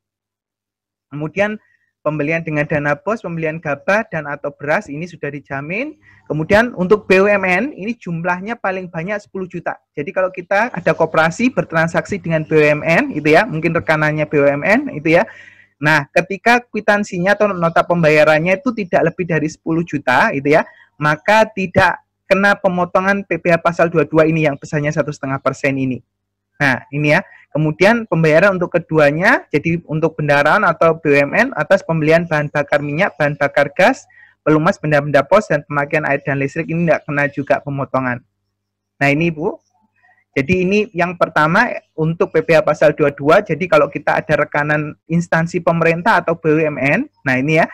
Kemudian pembelian dengan dana BOS, pembelian gabah dan atau beras ini sudah dijamin. Kemudian untuk BUMN ini jumlahnya paling banyak 10 juta. Jadi kalau kita ada koperasi bertransaksi dengan BUMN itu ya, mungkin rekanannya BUMN itu ya. Nah, ketika kwitansinya atau nota pembayarannya itu tidak lebih dari 10 juta itu ya, maka tidak kena pemotongan PPh pasal 22 ini yang besarnya 1,5% ini. Nah, ini ya. Kemudian pembayaran untuk keduanya, jadi untuk bendarawan atau BUMN atas pembelian bahan bakar minyak, bahan bakar gas, pelumas benda-benda pos, dan pemakaian air dan listrik ini tidak kena juga pemotongan. Nah ini Bu, jadi ini yang pertama untuk PPh pasal 22, jadi kalau kita ada rekanan instansi pemerintah atau BUMN, nah ini ya,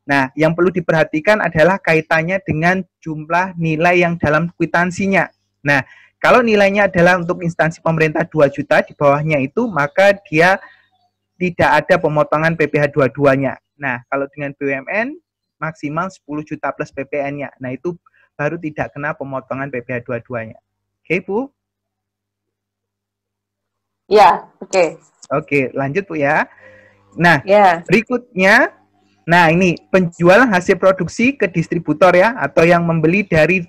nah yang perlu diperhatikan adalah kaitannya dengan jumlah nilai yang dalam kwitansinya. Nah, kalau nilainya adalah untuk instansi pemerintah 2 juta, di bawahnya itu, maka dia tidak ada pemotongan PPh 22-nya. Nah, kalau dengan BUMN, maksimal 10 juta plus PPN-nya. Nah, itu baru tidak kena pemotongan PPh 22-nya. Oke, Bu? Ya, oke. Oke, lanjut Bu ya. Nah, berikutnya, nah ini penjualan hasil produksi ke distributor ya, atau yang membeli dari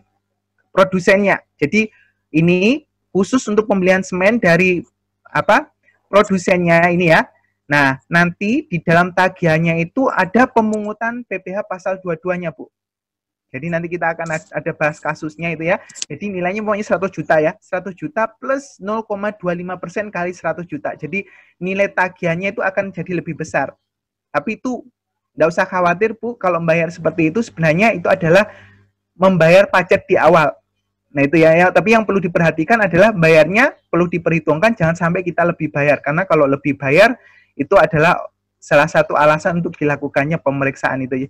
produsennya. Jadi, ini khusus untuk pembelian semen dari apa produsennya ini ya. Nah, nanti di dalam tagihannya itu ada pemungutan PPh pasal 22-nya, Bu. Jadi nanti kita akan ada bahas kasusnya itu ya. Jadi nilainya pokoknya 100 juta ya. 100 juta plus 0,25% kali 100 juta. Jadi nilai tagihannya itu akan jadi lebih besar. Tapi itu nggak usah khawatir, Bu. Kalau membayar seperti itu sebenarnya itu adalah membayar pajak di awal. Nah itu ya, tapi yang perlu diperhatikan adalah bayarnya perlu diperhitungkan jangan sampai kita lebih bayar. Karena kalau lebih bayar itu adalah salah satu alasan untuk dilakukannya pemeriksaan itu ya.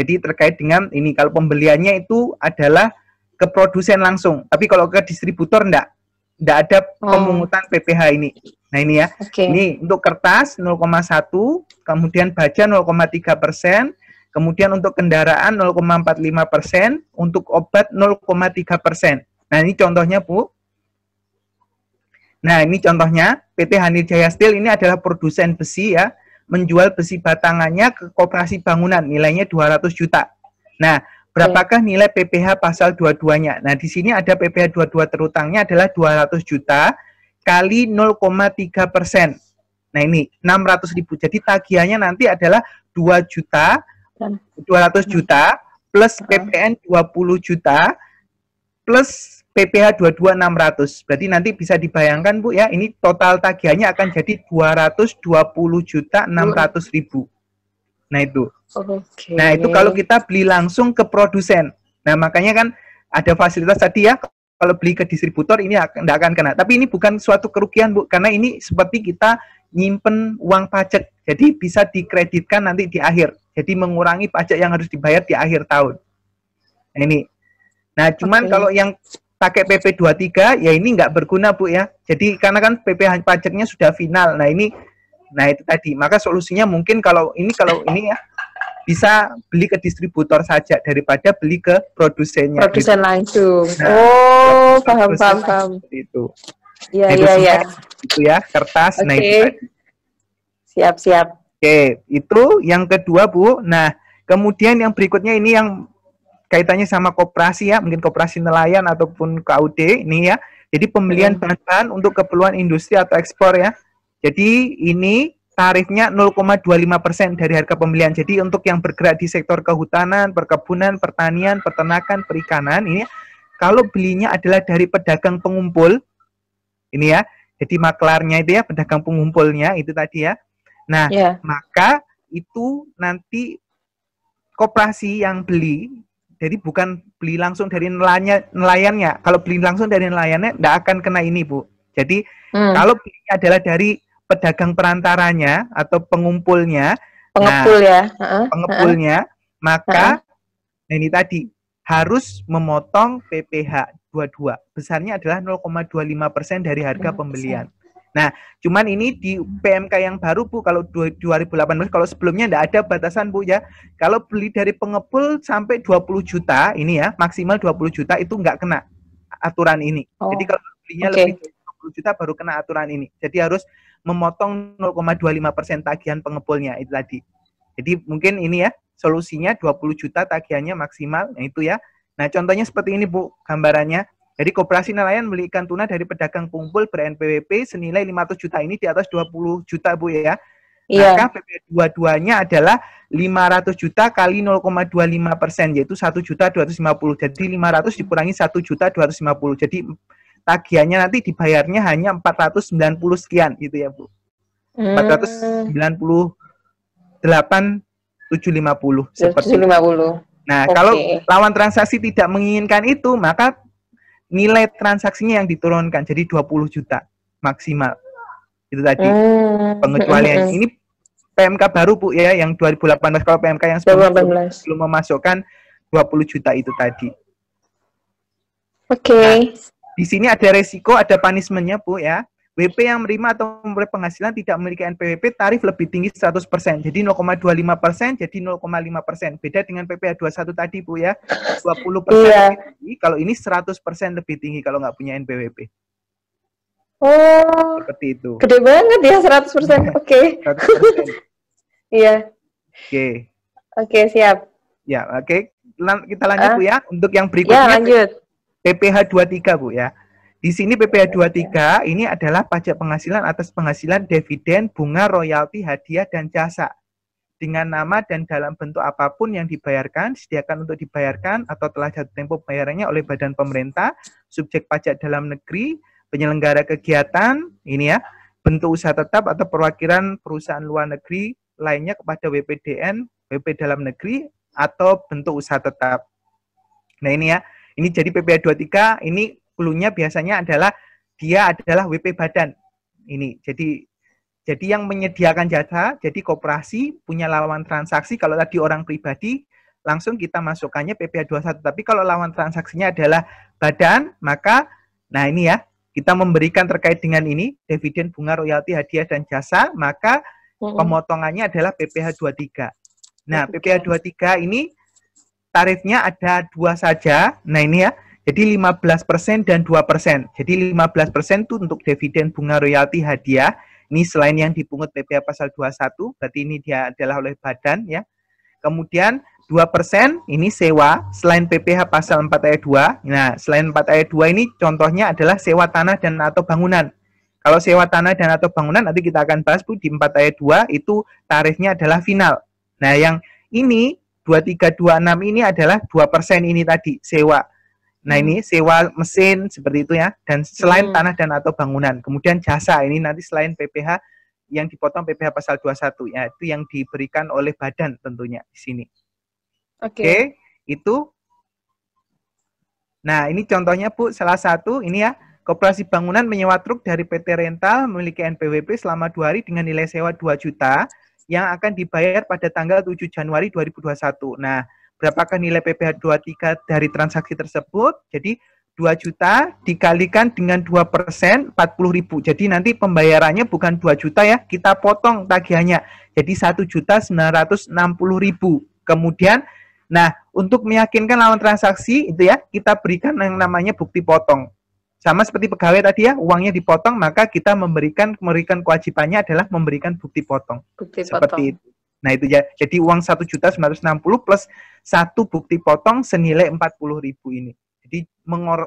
Jadi terkait dengan ini kalau pembeliannya itu adalah ke produsen langsung. Tapi kalau ke distributor enggak ada pemungutan PPh ini. Nah ini ya, ini untuk kertas 0,1, kemudian baja 0,3%, kemudian untuk kendaraan 0,45%, untuk obat 0,3%. Nah, ini contohnya, Bu. Nah, ini contohnya PT Hanir Jaya Steel ini adalah produsen besi ya, menjual besi batangannya ke koperasi bangunan, nilainya 200 juta. Nah, berapakah nilai PPh pasal 22-nya? Nah, di sini ada PPh 22 terutangnya adalah 200 juta kali 0,3%. Nah, ini 600.000. Jadi tagihannya nanti adalah 2 juta 200 juta plus PPN 20 juta plus PPh 22 600. Berarti nanti bisa dibayangkan Bu ya, ini total tagihannya akan jadi 220 juta 600.000. Nah itu. Nah itu kalau kita beli langsung ke produsen. Nah makanya kan ada fasilitas tadi ya, kalau beli ke distributor ini tidak akan kena. Tapi ini bukan suatu kerugian, Bu, karena ini seperti kita nyimpen uang pajak. Jadi bisa dikreditkan nanti di akhir. Jadi mengurangi pajak yang harus dibayar di akhir tahun. Nah, ini. Nah, cuman kalau yang pakai PP 23 ya ini nggak berguna, Bu, ya. Jadi karena kan PP pajaknya sudah final. Nah, ini itu tadi. Maka solusinya mungkin kalau ini ya bisa beli ke distributor saja daripada beli ke produsennya. Produsen gitu. Langsung. Nah, paham. Itu. Iya. Itu ya, kertas. Nah, itu tadi. Siap. Oke, itu yang kedua, Bu. Nah, kemudian yang berikutnya ini yang kaitannya sama koperasi ya, mungkin koperasi nelayan ataupun KUD ini ya. Jadi pembelian bahan-bahan untuk keperluan industri atau ekspor ya. Jadi ini tarifnya 0,25% dari harga pembelian. Jadi untuk yang bergerak di sektor kehutanan, perkebunan, pertanian, peternakan, perikanan, ini kalau belinya adalah dari pedagang pengumpul, ini ya, jadi maklarnya itu ya, pedagang pengumpulnya itu tadi ya. Nah, maka itu nanti koperasi yang beli, jadi bukan beli langsung dari nelayannya. Kalau beli langsung dari nelayannya, tidak akan kena ini, Bu. Jadi kalau belinya adalah dari pedagang perantaranya atau pengumpulnya, pengepulnya, maka ini tadi harus memotong PPh 22. Besarnya adalah 0,25% dari harga pembelian. Nah, cuman ini di PMK yang baru, Bu, kalau 2018, kalau sebelumnya tidak ada batasan, Bu, ya. Kalau beli dari pengepul sampai 20 juta, ini ya, maksimal 20 juta itu nggak kena aturan ini. Jadi kalau belinya lebih dari 20 juta baru kena aturan ini. Jadi harus memotong 0,25% tagihan pengepulnya itu tadi. Jadi mungkin ini ya solusinya 20 juta tagihannya maksimal, nah itu ya. Nah contohnya seperti ini, Bu, gambarannya. Jadi koperasi nelayan membeli ikan tuna dari pedagang pengumpul ber-NPWP senilai 500 juta ini di atas 20 juta, Bu, ya. Maka PP 22-nya adalah 500 juta kali 0,25%, yaitu 1.250. Jadi 500 dikurangi 1.250. Jadi tagihannya nanti dibayarnya hanya 490 sekian gitu ya, Bu. 498.750 seperti itu. Nah, kalau lawan transaksi tidak menginginkan itu, maka nilai transaksinya yang diturunkan jadi 20 juta maksimal. Itu tadi. Pengecualian. Ini PMK baru, Bu, ya, yang 2018. Kalau PMK yang belum memasukkan 20 juta itu tadi. Nah, di sini ada resiko, ada punishment-nya, Bu, ya. WP yang menerima atau memperoleh penghasilan tidak memiliki NPWP, tarif lebih tinggi 100%. Jadi 0,25% jadi 0,5%. Beda dengan PPh 21 tadi, Bu, ya. 20% lebih tinggi, kalau ini 100% lebih tinggi kalau nggak punya NPWP. Oh, seperti itu. Gede banget ya 100%. Oke. 100%. Iya. Oke, siap. Ya, oke. Kita lanjut, Bu, ya. Untuk yang berikutnya. Ya, lanjut. PPh 23, Bu, ya. Di sini PPh 23 ini adalah pajak penghasilan atas penghasilan dividen, bunga, royalti, hadiah, dan jasa. Dengan nama dan dalam bentuk apapun yang dibayarkan, disediakan untuk dibayarkan, atau telah jatuh tempo pembayarannya oleh badan pemerintah, subjek pajak dalam negeri, penyelenggara kegiatan, ini ya, bentuk usaha tetap atau perwakilan perusahaan luar negeri lainnya kepada WPDN, WP dalam negeri, atau bentuk usaha tetap. Nah ini ya, ini jadi PPh 23, ini clue-nya biasanya adalah dia adalah WP badan. Ini jadi yang menyediakan jasa, jadi koperasi punya lawan transaksi. Kalau tadi orang pribadi langsung kita masukkannya PPh 21. Tapi kalau lawan transaksinya adalah badan, maka nah ini ya, kita memberikan terkait dengan ini dividen, bunga, royalti, hadiah, dan jasa, maka pemotongannya adalah PPh 23. Nah, PPh 23 ini tarifnya ada 2 saja. Nah ini ya, jadi 15% dan 2%. Jadi 15% itu untuk dividen, bunga, royalti, hadiah. Ini selain yang dipungut PPh pasal 21, berarti ini dia adalah oleh badan ya. Kemudian 2% ini sewa selain PPh pasal 4 ayat 2. Nah, selain 4 ayat 2 ini contohnya adalah sewa tanah dan atau bangunan. Kalau sewa tanah dan atau bangunan nanti kita akan bahas, Bu, di 4 ayat 2 itu tarifnya adalah final. Nah, yang ini 2326 ini adalah 2% ini tadi sewa. Nah ini sewa mesin seperti itu ya, dan selain tanah dan atau bangunan. Kemudian jasa ini nanti selain PPh yang dipotong PPh pasal 21 ya, itu yang diberikan oleh badan tentunya di sini. Oke, itu Nah, ini contohnya Bu, salah satu ini ya, Koperasi Bangunan menyewa truk dari PT Rental memiliki NPWP selama 2 hari dengan nilai sewa 2 juta yang akan dibayar pada tanggal 7 Januari 2021. Nah, berapakah nilai PPh 23 dari transaksi tersebut? Jadi 2 juta dikalikan dengan 2%, 40.000. Jadi nanti pembayarannya bukan 2 juta ya, kita potong tagihannya. Jadi 1.960.000. Kemudian, nah, untuk meyakinkan lawan transaksi itu ya, kita berikan yang namanya bukti potong. Sama seperti pegawai tadi ya, uangnya dipotong, maka kita memberikan kewajibannya adalah memberikan bukti potong. Bukti Seperti potong. itu. Nah, itu ya. Jadi uang 1.960 plus 1 bukti potong senilai 40.000 ini. Jadi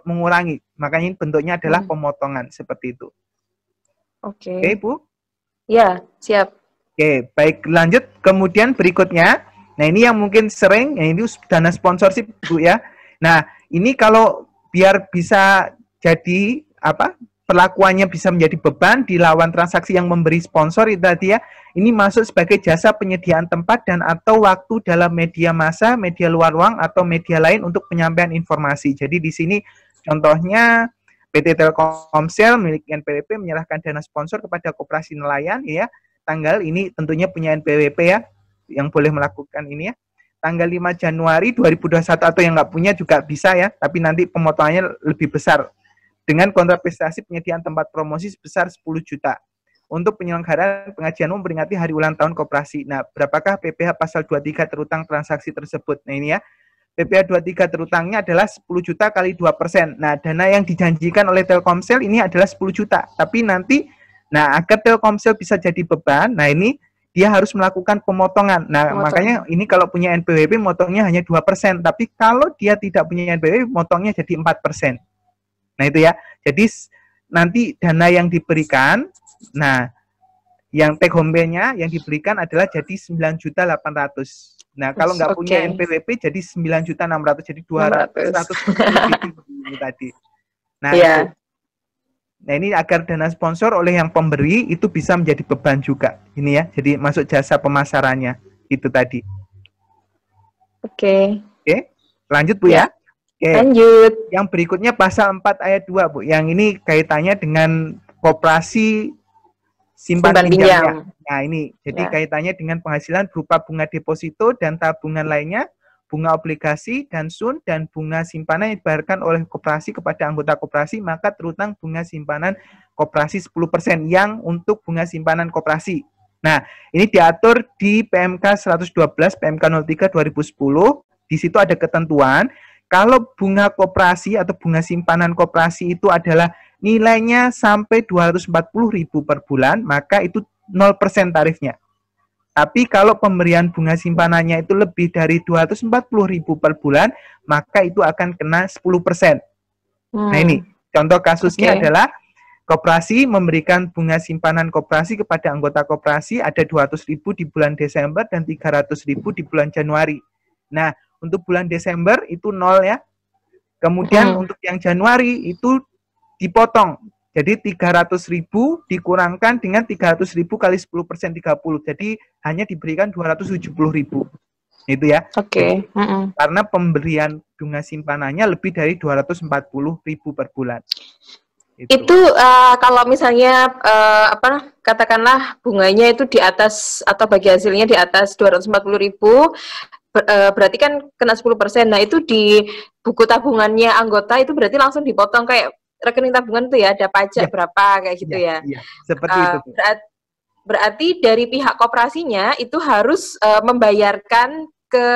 mengurangi. Makanya bentuknya adalah pemotongan seperti itu. Oke. Oke, Bu? Ya, siap. Oke, baik, lanjut. Kemudian berikutnya, nah ini yang mungkin sering, ya ini dana sponsorship, Bu ya. Nah, ini kalau biar bisa jadi apa? Perlakuannya bisa menjadi beban di lawan transaksi yang memberi sponsor itu tadi ya. Ini masuk sebagai jasa penyediaan tempat dan atau waktu dalam media massa, media luar ruang atau media lain untuk penyampaian informasi. Jadi di sini contohnya PT Telkomsel milik NPWP menyerahkan dana sponsor kepada koperasi nelayan ya. Tanggal ini tentunya punya NPWP ya yang boleh melakukan ini ya. Tanggal 5 Januari 2021 atau yang nggak punya juga bisa ya, tapi nanti pemotongannya lebih besar. Dengan kontraprestasi penyediaan tempat promosi sebesar 10 juta. Untuk penyelenggaraan pengajian umum memperingati hari ulang tahun koperasi. Nah, berapakah PPh pasal 23 terutang transaksi tersebut? Nah, ini ya. PPh 23 terutangnya adalah 10 juta kali 2%. Nah, dana yang dijanjikan oleh Telkomsel ini adalah 10 juta. Tapi nanti, nah agar Telkomsel bisa jadi beban, nah ini dia harus melakukan pemotongan. Nah, makanya ini kalau punya NPWP motongnya hanya 2%. Tapi kalau dia tidak punya NPWP, motongnya jadi 4%. Nah itu ya, jadi nanti dana yang diberikan, nah yang take home pay-nya yang diberikan adalah jadi 9.800.000. Nah kalau nggak punya NPWP jadi 9.600.000, jadi 200 lebih tadi. Nah itu. Nah ini agar dana sponsor oleh yang pemberi itu bisa menjadi beban juga. Ini ya, jadi masuk jasa pemasarannya itu tadi. Oke, lanjut Bu ya. Oke. Lanjut. Yang berikutnya pasal 4 ayat 2, Bu. Yang ini kaitannya dengan koperasi simpan pinjamnya. Nah, ini jadi kaitannya dengan penghasilan berupa bunga deposito dan tabungan lainnya, bunga obligasi dan sun dan bunga simpanan yang dibayarkan oleh koperasi kepada anggota koperasi, maka terutang bunga simpanan koperasi 10% yang untuk bunga simpanan koperasi. Nah, ini diatur di PMK 112 PMK 03 2010. Di situ ada ketentuan kalau bunga koperasi atau bunga simpanan koperasi itu adalah nilainya sampai 240.000 per bulan, maka itu 0% tarifnya. Tapi kalau pemberian bunga simpanannya itu lebih dari 240.000 per bulan, maka itu akan kena 10%. Nah ini, contoh kasusnya adalah koperasi memberikan bunga simpanan koperasi kepada anggota koperasi ada 200.000 di bulan Desember dan 300.000 di bulan Januari. Nah, untuk bulan Desember itu 0 ya. Kemudian untuk yang Januari itu dipotong. Jadi 300.000 dikurangkan dengan 300.000 kali 10% 30. Jadi hanya diberikan 270.000. Itu ya. Oke. Karena pemberian bunga simpanannya lebih dari 240.000 per bulan. Itu kalau misalnya katakanlah bunganya itu di atas atau bagi hasilnya di atas 240.000, berarti kan kena 10%. Nah, itu di buku tabungannya anggota itu berarti langsung dipotong kayak rekening tabungan itu ya, ada pajak berapa kayak gitu ya. Iya, seperti itu. Berarti dari pihak koperasinya itu harus membayarkan ke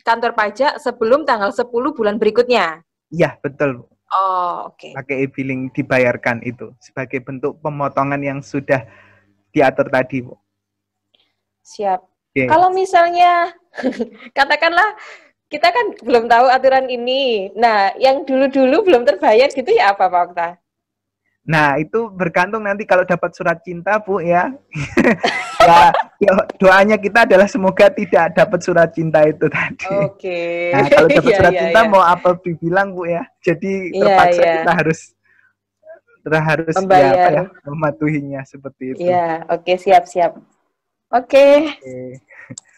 kantor pajak sebelum tanggal 10 bulan berikutnya. Iya, betul. Oh, oke. Pakai e-billing dibayarkan itu sebagai bentuk pemotongan yang sudah diatur tadi, Bu. Siap. Kalau misalnya katakanlah kita kan belum tahu aturan ini. Nah, yang dulu-dulu belum terbayar gitu ya apa, Pak Okta? Nah, itu bergantung nanti kalau dapat surat cinta, Bu, ya. ya, doanya kita adalah semoga tidak dapat surat cinta itu tadi. Oke. Nah, kalau dapat surat cinta mau apa dibilang, Bu, ya. Jadi terpaksa kita harus mematuhinya seperti itu. Iya, oke, siap. Oke.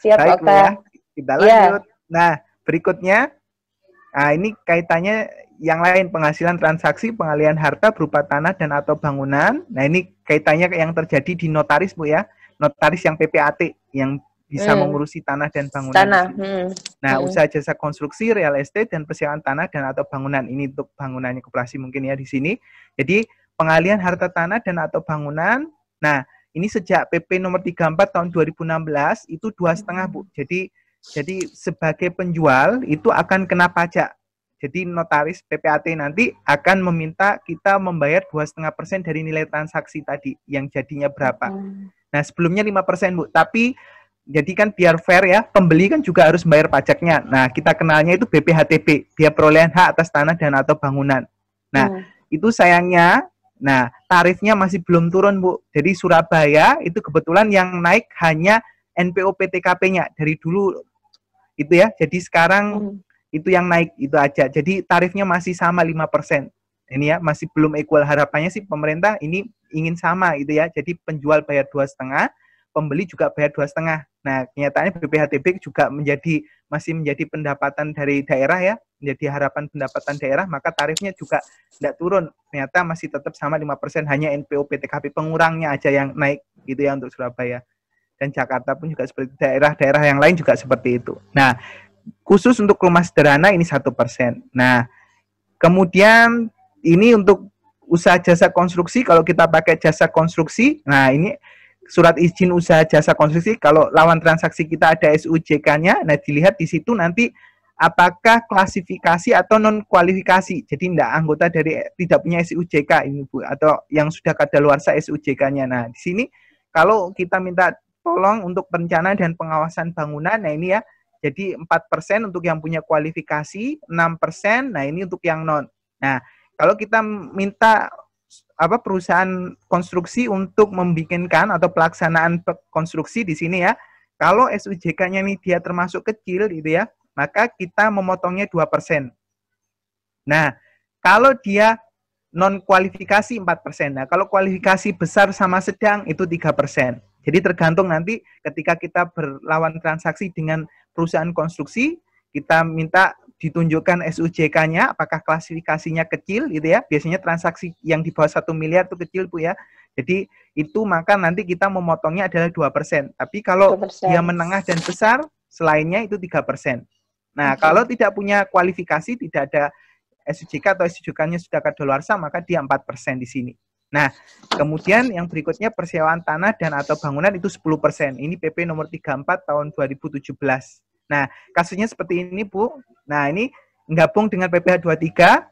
Siap, baik, Okta. Bu, ya. Kita lanjut. Nah, berikutnya Nah, ini kaitannya yang lain, penghasilan transaksi pengalihan harta berupa tanah dan atau bangunan. Nah, ini kaitannya yang terjadi di notaris, Bu ya. Notaris yang PPAT yang bisa mengurusi tanah dan bangunan di sini. Nah, usaha jasa konstruksi, real estate dan persewaan tanah dan atau bangunan. Ini untuk bangunannya koperasi mungkin ya di sini. Jadi, pengalihan harta tanah dan atau bangunan. Nah, ini sejak PP nomor 34 tahun 2016 itu 2,5, Bu. Jadi sebagai penjual itu akan kena pajak. Jadi notaris PPAT nanti akan meminta kita membayar 2,5% dari nilai transaksi tadi yang jadinya berapa. Nah, sebelumnya 5%, Bu. Tapi jadi kan biar fair ya, pembeli kan juga harus bayar pajaknya. Nah, kita kenalnya itu BPHTB, biaya perolehan hak atas tanah dan atau bangunan. Nah, itu sayangnya, nah tarifnya masih belum turun, Bu. Jadi Surabaya itu kebetulan yang naik hanya NPO PTKP-nya dari dulu itu ya. Jadi sekarang itu yang naik itu aja. Jadi tarifnya masih sama 5%. Ini ya, masih belum equal. Harapannya sih pemerintah ini ingin sama gitu ya. Jadi penjual bayar 2,5, pembeli juga bayar 2,5. Nah, kenyataannya BPHTB juga masih menjadi pendapatan dari daerah ya, menjadi harapan pendapatan daerah, maka tarifnya juga tidak turun. Ternyata masih tetap sama 5%, hanya NPO PTKP pengurangnya aja yang naik gitu ya untuk Surabaya. Dan Jakarta pun juga seperti daerah-daerah yang lain juga seperti itu. Nah, khusus untuk rumah sederhana ini 1%. Nah, kemudian ini untuk usaha jasa konstruksi, kalau kita pakai jasa konstruksi, nah ini surat izin usaha jasa konstruksi, kalau lawan transaksi kita ada SUJK-nya, nah dilihat di situ nanti apakah klasifikasi atau non kualifikasi. Jadi tidak punya SUJK ini Bu, atau yang sudah kadaluarsa SUJK-nya. Nah, di sini kalau kita minta tolong untuk perencanaan dan pengawasan bangunan, nah ini ya, jadi 4% untuk yang punya kualifikasi, 6%, nah ini untuk yang non. Nah, kalau kita minta perusahaan konstruksi untuk membikinkan atau pelaksanaan konstruksi di sini ya, kalau SUJK-nya ini dia termasuk kecil gitu ya, maka kita memotongnya 2%. Nah, kalau dia non kualifikasi 4%. Nah, kalau kualifikasi besar sama sedang itu 3%. Jadi tergantung nanti ketika kita berlawan transaksi dengan perusahaan konstruksi, kita minta ditunjukkan SUJK-nya, apakah klasifikasinya kecil gitu ya. Biasanya transaksi yang di bawah 1 miliar itu kecil Bu ya. Jadi itu maka nanti kita memotongnya adalah 2%. Tapi kalau 2%. Dia menengah dan besar, selainnya itu 3%. Nah, kalau tidak punya kualifikasi, tidak ada SUJK atau SUJK-nya sudah kadaluarsa, maka dia 4% di sini. Nah, kemudian yang berikutnya persewaan tanah dan atau bangunan itu 10%. Ini PP nomor 34 tahun 2017. Nah, kasusnya seperti ini, Bu. Nah, ini gabung dengan PPh 23.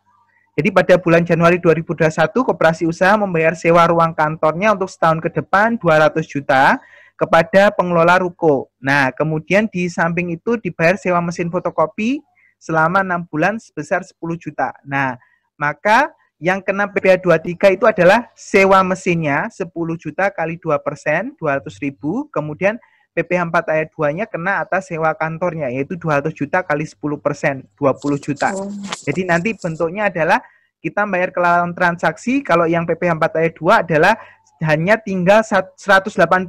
Jadi pada bulan Januari 2021, koperasi usaha membayar sewa ruang kantornya untuk setahun ke depan 200 juta kepada pengelola ruko. Nah, kemudian di samping itu dibayar sewa mesin fotokopi selama 6 bulan sebesar 10 juta. Nah, maka yang kena PPh 23 itu adalah sewa mesinnya 10 juta kali 2%, 200.000. Kemudian PPh 4 ayat 2-nya kena atas sewa kantornya, yaitu 200 juta kali 10%, 20 juta. Jadi nanti bentuknya adalah kita bayar kelelawan transaksi, kalau yang PPh 4 ayat 2 adalah hanya tinggal 180,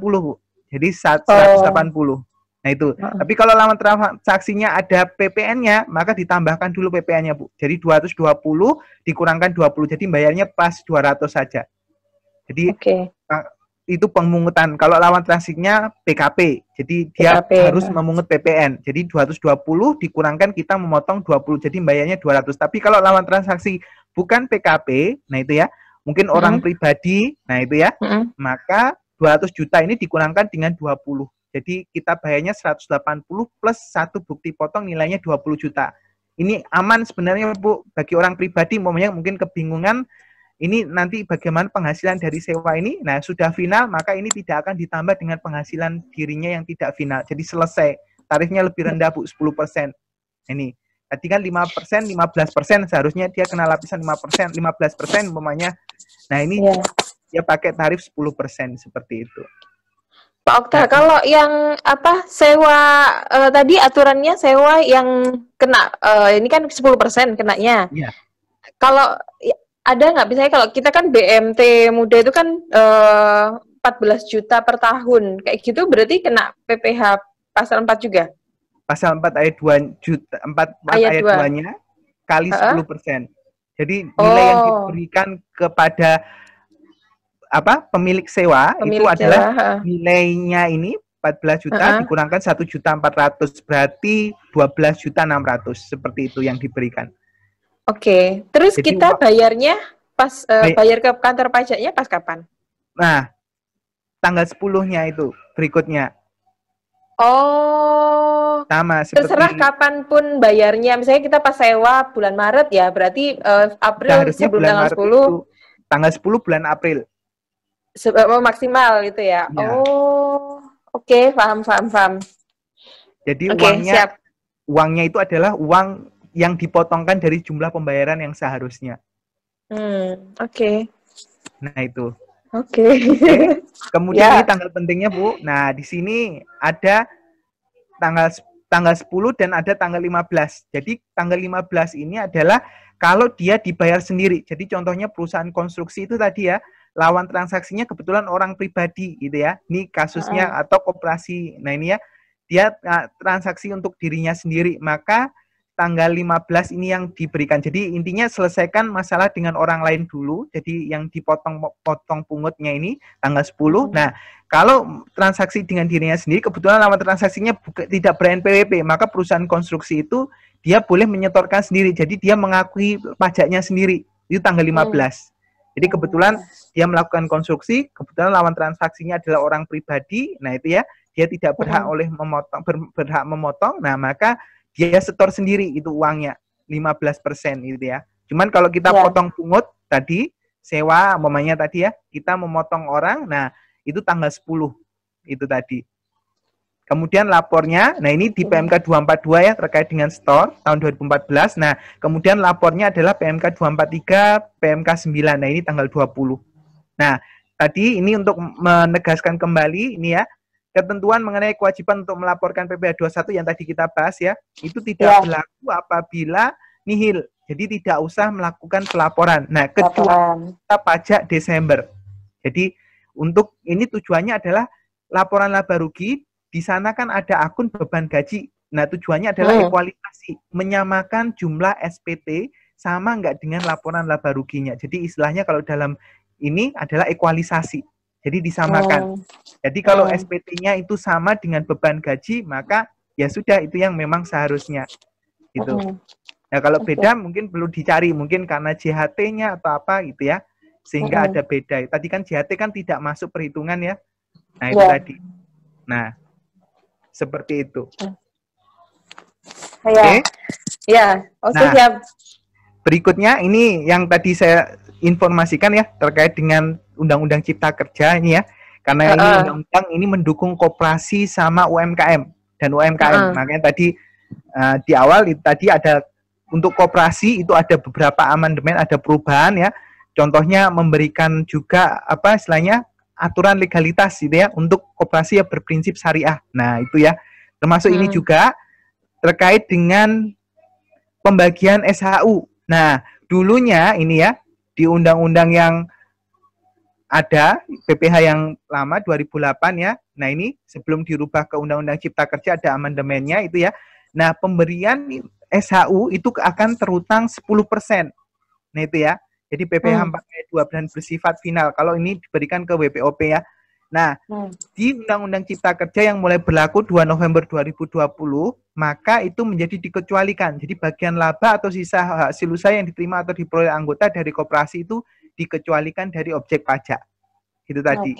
Bu. Jadi 180. Nah itu. Tapi kalau lawan transaksinya ada PPN-nya, maka ditambahkan dulu PPN-nya, Bu. Jadi 220 dikurangkan 20. Jadi bayarnya pas 200 saja. Jadi itu pemungutan. Kalau lawan transaksinya PKP. Jadi dia harus memungut PPN. Jadi 220 dikurangkan kita memotong 20. Jadi bayarnya 200. Tapi kalau lawan transaksi bukan PKP, nah itu ya, mungkin orang pribadi, nah itu ya, maka 200 juta ini dikurangkan dengan 20. Jadi kita bayarnya 180 plus 1 bukti potong nilainya 20 juta. Ini aman sebenarnya, Bu, bagi orang pribadi mungkin kebingungan ini nanti bagaimana penghasilan dari sewa ini. Nah, sudah final maka ini tidak akan ditambah dengan penghasilan dirinya yang tidak final. Jadi selesai. Tarifnya lebih rendah, Bu, 10%. Ini. Tadi kan 5%, 15% seharusnya dia kena lapisan 5%, 15% umpamanya. Nah, ini dia pakai tarif 10% seperti itu. Pak Okta, kalau yang sewa tadi aturannya sewa yang kena ini kan 10% kenanya. Iya. Kalau ada nggak misalnya kalau kita kan BMT muda itu kan 14 juta per tahun kayak gitu berarti kena PPh pasal 4 juga? Pasal 4 ayat 2 juta 4 ayat 2-nya kali 10%. Jadi nilai yang diberikan kepada pemilik sewa itu adalah nilainya ini 14 juta dikurangkan 1.400.000 berarti 12.600.000 seperti itu yang diberikan. Oke. Terus jadi, kita bayarnya pas bayar ke kantor pajaknya pas kapan? Nah, tanggal 10-nya itu berikutnya. Oh, sama seperti terserah kapanpun bayarnya. Misalnya kita pas sewa bulan Maret ya, berarti April sebelum tanggal 10. Tanggal 10 bulan April. Maksimal gitu ya. Oh, oke, paham. Jadi uangnya itu adalah uang yang dipotongkan dari jumlah pembayaran yang seharusnya. Oke. Nah, itu. Oke. Kemudian ini tanggal pentingnya, Bu. Nah, di sini ada tanggal 10 dan ada tanggal 15. Jadi tanggal 15 ini adalah kalau dia dibayar sendiri. Jadi contohnya perusahaan konstruksi itu tadi ya, lawan transaksinya kebetulan orang pribadi gitu ya. Ini kasusnya atau koperasi. Nah, ini ya, dia transaksi untuk dirinya sendiri. Maka tanggal 15 ini yang diberikan. Jadi intinya selesaikan masalah dengan orang lain dulu. Jadi yang dipotong pungutnya ini tanggal 10. Nah, kalau transaksi dengan dirinya sendiri, kebetulan lawan transaksinya tidak ber-NPWP, maka perusahaan konstruksi itu dia boleh menyetorkan sendiri. Jadi dia mengakui pajaknya sendiri. Itu tanggal 15. Jadi kebetulan dia melakukan konstruksi, kebetulan lawan transaksinya adalah orang pribadi. Nah, itu ya, dia tidak berhak berhak memotong. Nah, maka dia setor sendiri itu uangnya 15% gitu ya. Cuman kalau kita potong pungut tadi sewa umpamanya tadi ya, kita memotong orang, nah itu tanggal 10 itu tadi. Kemudian lapornya, nah ini di PMK 242 ya terkait dengan store tahun 2014. Nah, kemudian lapornya adalah PMK 243, PMK 9. Nah, ini tanggal 20. Nah, tadi ini untuk menegaskan kembali ini ya, ketentuan mengenai kewajiban untuk melaporkan PPh 21 yang tadi kita bahas ya, itu tidak berlaku apabila nihil. Jadi tidak usah melakukan pelaporan. Nah, kecuali kita pajak Desember. Jadi untuk ini tujuannya adalah laporan laba rugi, di sana kan ada akun beban gaji. Nah, tujuannya adalah ekualisasi, menyamakan jumlah SPT sama nggak dengan laporan laba ruginya. Jadi istilahnya kalau dalam ini adalah ekualisasi. Jadi disamakan. Jadi kalau SPT-nya itu sama dengan beban gaji, maka ya sudah itu yang memang seharusnya. Gitu. Nah, kalau beda mungkin perlu dicari, mungkin karena JHT-nya atau apa gitu ya. Sehingga ada beda. Tadi kan JHT kan tidak masuk perhitungan ya. Nah, itu tadi. Nah, seperti itu. Oke. Ya, siap. Berikutnya ini yang tadi saya informasikan ya terkait dengan Undang-Undang Cipta Kerja ini ya, karena ini undang-undang ini mendukung koperasi sama UMKM dan UMKM. Makanya tadi di awal tadi ada untuk koperasi itu ada beberapa amandemen, ada perubahan ya. Contohnya memberikan juga apa istilahnya aturan legalitas gitu ya untuk koperasi yang berprinsip syariah. Nah, itu ya. Termasuk ini juga terkait dengan pembagian SHU. Nah, dulunya ini ya di undang-undang yang ada PPh yang lama 2008 ya. Nah, ini sebelum dirubah ke Undang-Undang Cipta Kerja ada amandemennya itu ya. Nah, pemberian SHU itu akan terutang 10%. Nah, itu ya. Jadi PPh 4 dan bersifat final. Kalau ini diberikan ke WPOP ya. Nah, di Undang-Undang Cipta Kerja yang mulai berlaku 2 November 2020, maka itu menjadi dikecualikan. Jadi bagian laba atau sisa hasil usaha yang diterima atau diperoleh anggota dari koperasi itu dikecualikan dari objek pajak. Itu tadi.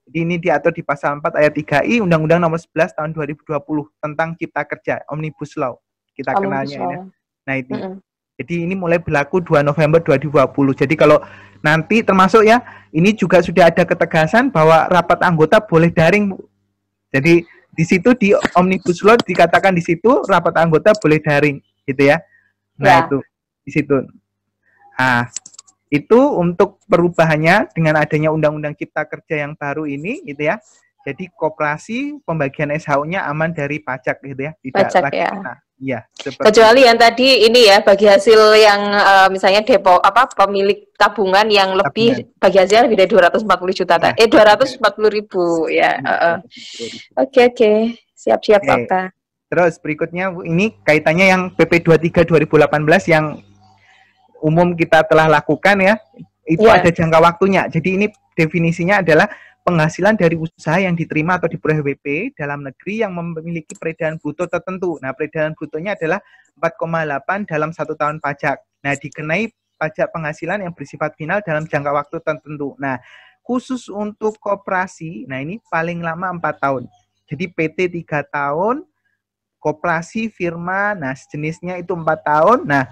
Jadi ini diatur di pasal 4 ayat 3I Undang-Undang Nomor 11 tahun 2020 tentang Cipta Kerja, Omnibus Law. Kita kenalnya ini. Nah, itu. Jadi ini mulai berlaku 2 November 2020. Jadi kalau nanti termasuk ya, ini juga sudah ada ketegasan bahwa rapat anggota boleh daring. Jadi di situ di Omnibus Law dikatakan di situ rapat anggota boleh daring, gitu ya. Nah, itu di situ. Nah, itu untuk perubahannya dengan adanya Undang-Undang Cipta Kerja yang baru ini, gitu ya. Jadi koperasi pembagian SHU-nya aman dari pajak, gitu ya. Tidak pajak lagi kena. Ya, kecuali yang tadi ini ya bagi hasil yang misalnya depo pemilik tabungan yang lebih bagi hasilnya lebih dari 240 juta 240.000 ya. Oke siap Pak Okta. Terus berikutnya Bu, ini kaitannya yang PP 23 2018 yang umum kita telah lakukan ya. Itu ada jangka waktunya. Jadi ini definisinya adalah penghasilan dari usaha yang diterima atau diperoleh WP dalam negeri yang memiliki peredaran bruto tertentu. Nah, peredaran brutonya adalah 4,8 dalam 1 tahun pajak. Nah, dikenai pajak penghasilan yang bersifat final dalam jangka waktu tertentu. Nah, khusus untuk koperasi, nah ini paling lama 4 tahun. Jadi PT 3 tahun, koperasi, firma, nah sejenisnya itu 4 tahun. Nah,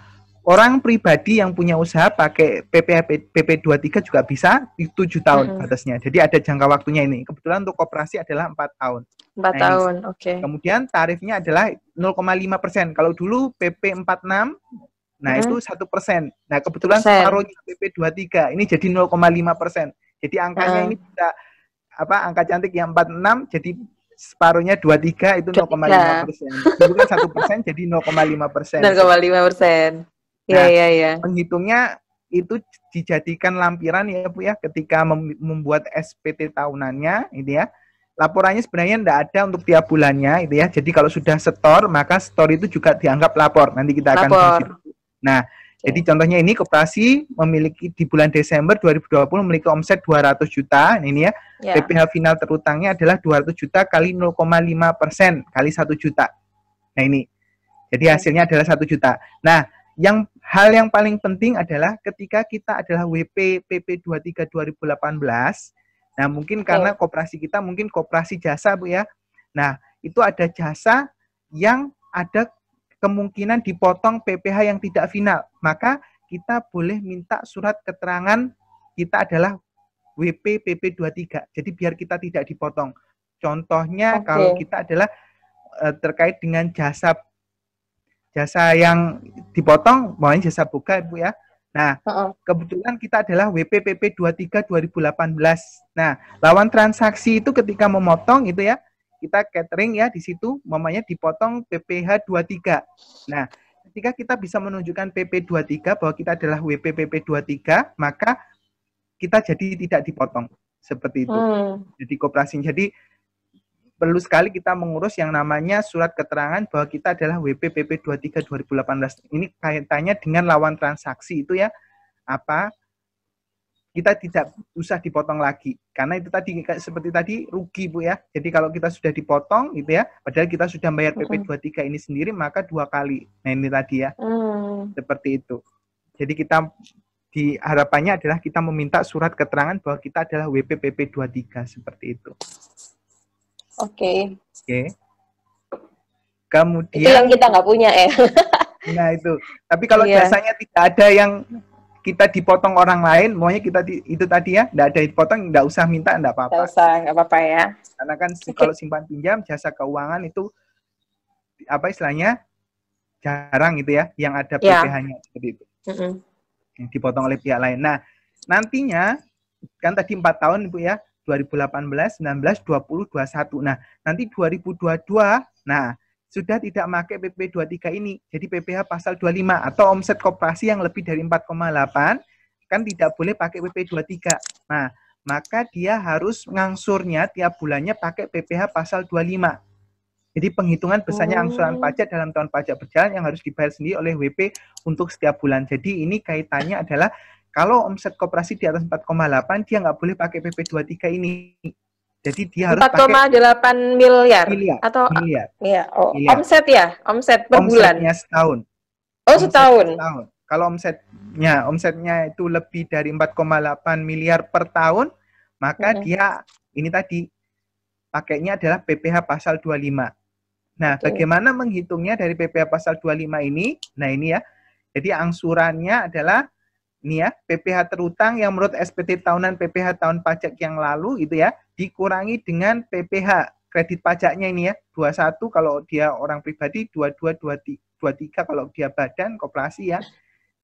orang pribadi yang punya usaha pakai PP 23 juga bisa, 7 tahun batasnya. Jadi ada jangka waktunya ini. Kebetulan untuk koperasi adalah 4 tahun. 4 tahun, oke. Kemudian tarifnya adalah 0,5%. Kalau dulu PP 46, nah itu 1%. Nah kebetulan separuhnya PP 23, ini jadi 0,5%. Jadi angkanya ini bisa, angka cantik yang 46, jadi separuhnya 23 itu 0,5%. Bukan 1%, jadi 0,5%. 0,5%. Nah, penghitungnya itu dijadikan lampiran ya Bu ya, ketika membuat SPT tahunannya, ini ya. Laporannya sebenarnya tidak ada untuk tiap bulannya, itu ya. Jadi kalau sudah setor, maka setor itu juga dianggap lapor. Nanti kita akan bahas itu. Nah, jadi contohnya ini koperasi memiliki di bulan Desember 2020 memiliki omset 200 juta, ini ya. PPh final terutangnya adalah 200 juta kali 0,5% kali 1 juta. Nah ini. Jadi hasilnya adalah 1 juta. Nah, hal yang paling penting adalah ketika kita adalah WP PP 23 2018. Nah, mungkin karena koperasi kita mungkin koperasi jasa, Bu ya. Nah, itu ada jasa yang ada kemungkinan dipotong PPh yang tidak final. Maka kita boleh minta surat keterangan kita adalah WP PP 23. Jadi biar kita tidak dipotong. Contohnya kalau kita adalah terkait dengan jasa yang dipotong, maunya jasa boga, Bu ya. Nah, kebetulan kita adalah WPPP 23 2018. Nah, lawan transaksi itu ketika memotong itu ya, kita catering ya di situ, mamanya dipotong PPh 23. Nah, ketika kita bisa menunjukkan PP 23 bahwa kita adalah WPPP 23, maka kita jadi tidak dipotong. Seperti itu. Jadi koperasi. Jadi perlu sekali kita mengurus yang namanya surat keterangan bahwa kita adalah WPPP 23 2018. Ini kaitannya dengan lawan transaksi itu ya, kita tidak usah dipotong lagi. Karena itu tadi, seperti tadi, rugi Bu ya. Jadi kalau kita sudah dipotong gitu ya, padahal kita sudah bayar PP 23 ini sendiri, maka 2 kali. Nah ini tadi ya, seperti itu. Jadi kita, harapannya adalah kita meminta surat keterangan bahwa kita adalah WPPP 23, seperti itu. Oke. Kemudian itu yang kita nggak punya ya. Nah itu. Tapi kalau jasanya tidak ada yang kita dipotong orang lain, maunya kita itu tadi ya, tidak ada dipotong, tidak usah minta, tidak apa-apa. Tidak usah, nggak apa-apa ya. Karena kan kalau simpan pinjam, jasa keuangan itu istilahnya jarang gitu ya, yang ada PPh-nya seperti itu. Yang dipotong oleh pihak lain. Nah, nantinya kan tadi 4 tahun Bu ya. 2018, 19, 20, 21. Nah, nanti 2022, nah, sudah tidak pakai PP 23 ini. Jadi PPh pasal 25 atau omset koperasi yang lebih dari 4,8 kan tidak boleh pakai PP 23. Nah, maka dia harus ngangsurnya tiap bulannya pakai PPh pasal 25. Jadi penghitungan besarnya angsuran pajak dalam tahun pajak berjalan yang harus dibayar sendiri oleh WP untuk setiap bulan. Jadi ini kaitannya adalah kalau omset koperasi di atas 4,8, dia nggak boleh pakai PP 23 ini. Jadi dia harus 4,8 miliar? Atau miliar. Ya, miliar. Omset ya? Omset per bulan? Omsetnya setahun. Setahun? Kalau omsetnya itu lebih dari 4,8 miliar per tahun, maka dia, ini tadi, pakainya adalah PPh pasal 25. Nah, bagaimana menghitungnya dari PPh pasal 25 ini? Nah, ini ya. Jadi angsurannya adalah ini ya, PPh terutang yang menurut SPT tahunan PPh tahun pajak yang lalu itu ya, dikurangi dengan PPh kredit pajaknya ini ya, 21 kalau dia orang pribadi, 22, 23 kalau dia badan koperasi ya.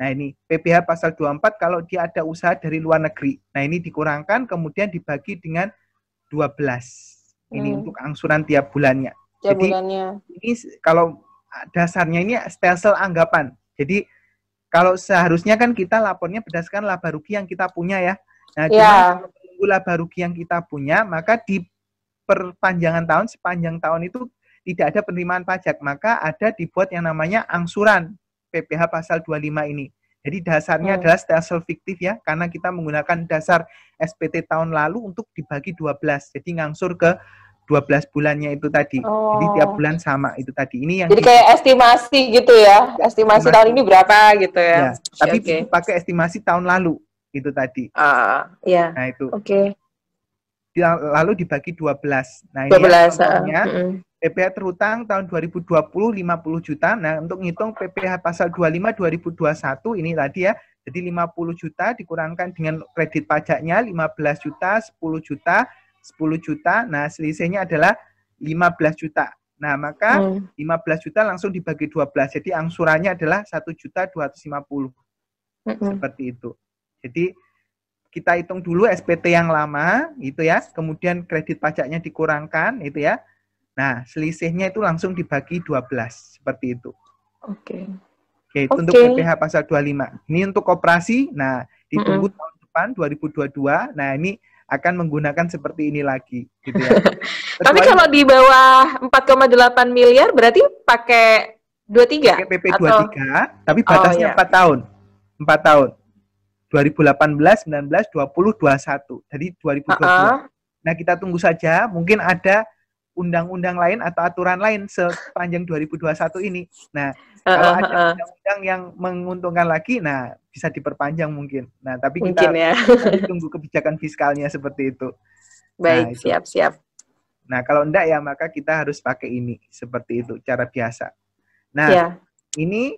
Nah ini PPh pasal 24 kalau dia ada usaha dari luar negeri. Nah ini dikurangkan kemudian dibagi dengan 12. Ini untuk angsuran tiap bulannya. Jadi ini kalau dasarnya ini stelsel anggapan. Jadi kalau seharusnya kan kita lapornya berdasarkan laba rugi yang kita punya ya. Nah, cuma menunggu laba rugi yang kita punya, maka di perpanjangan tahun, sepanjang tahun itu tidak ada penerimaan pajak, maka ada dibuat yang namanya angsuran PPh pasal 25 ini. Jadi dasarnya adalah stelsel fiktif ya, karena kita menggunakan dasar SPT tahun lalu untuk dibagi 12. Jadi ngangsur ke 12 bulannya itu tadi. Jadi tiap bulan sama itu tadi. Ini yang jadi kayak estimasi gitu ya. Estimasi tahun ini berapa gitu ya. Tapi itu pakai estimasi tahun lalu itu tadi. Iya. Nah, itu. Oke. Lalu dibagi 12. Nah, 12, ini contohnya PPh terhutang tahun 2020 50 juta. Nah, untuk ngitung PPh pasal 25 2021 ini tadi ya. Jadi 50 juta dikurangkan dengan kredit pajaknya 15 juta, 10 juta, 10 juta. Nah, selisihnya adalah 15 juta. Nah, maka 15 juta langsung dibagi 12. Jadi angsurannya adalah 1.250.000. Seperti itu. Jadi kita hitung dulu SPT yang lama itu ya, kemudian kredit pajaknya dikurangkan itu ya. Nah, selisihnya itu langsung dibagi 12 seperti itu. Oke, itu untuk PPh pasal 25. Ini untuk koperasi. Nah, ditunggu tahun depan 2022. Nah, ini akan menggunakan seperti ini lagi gitu ya. Tapi kalau di bawah 4,8 miliar berarti pakai 23? Pakai PP 23, tapi batasnya 4 tahun. 4 tahun. 2018, 19, 20, 21. Jadi 2022. Nah, kita tunggu saja. Mungkin ada undang-undang lain atau aturan lain sepanjang 2021 ini. Nah, kalau ada undang-undang yang menguntungkan lagi, nah bisa diperpanjang mungkin. Nah, tapi kita tunggu kebijakan fiskalnya seperti itu. Baik, siap-siap. Nah, kalau enggak ya maka kita harus pakai ini. Seperti itu, cara biasa. Nah, ini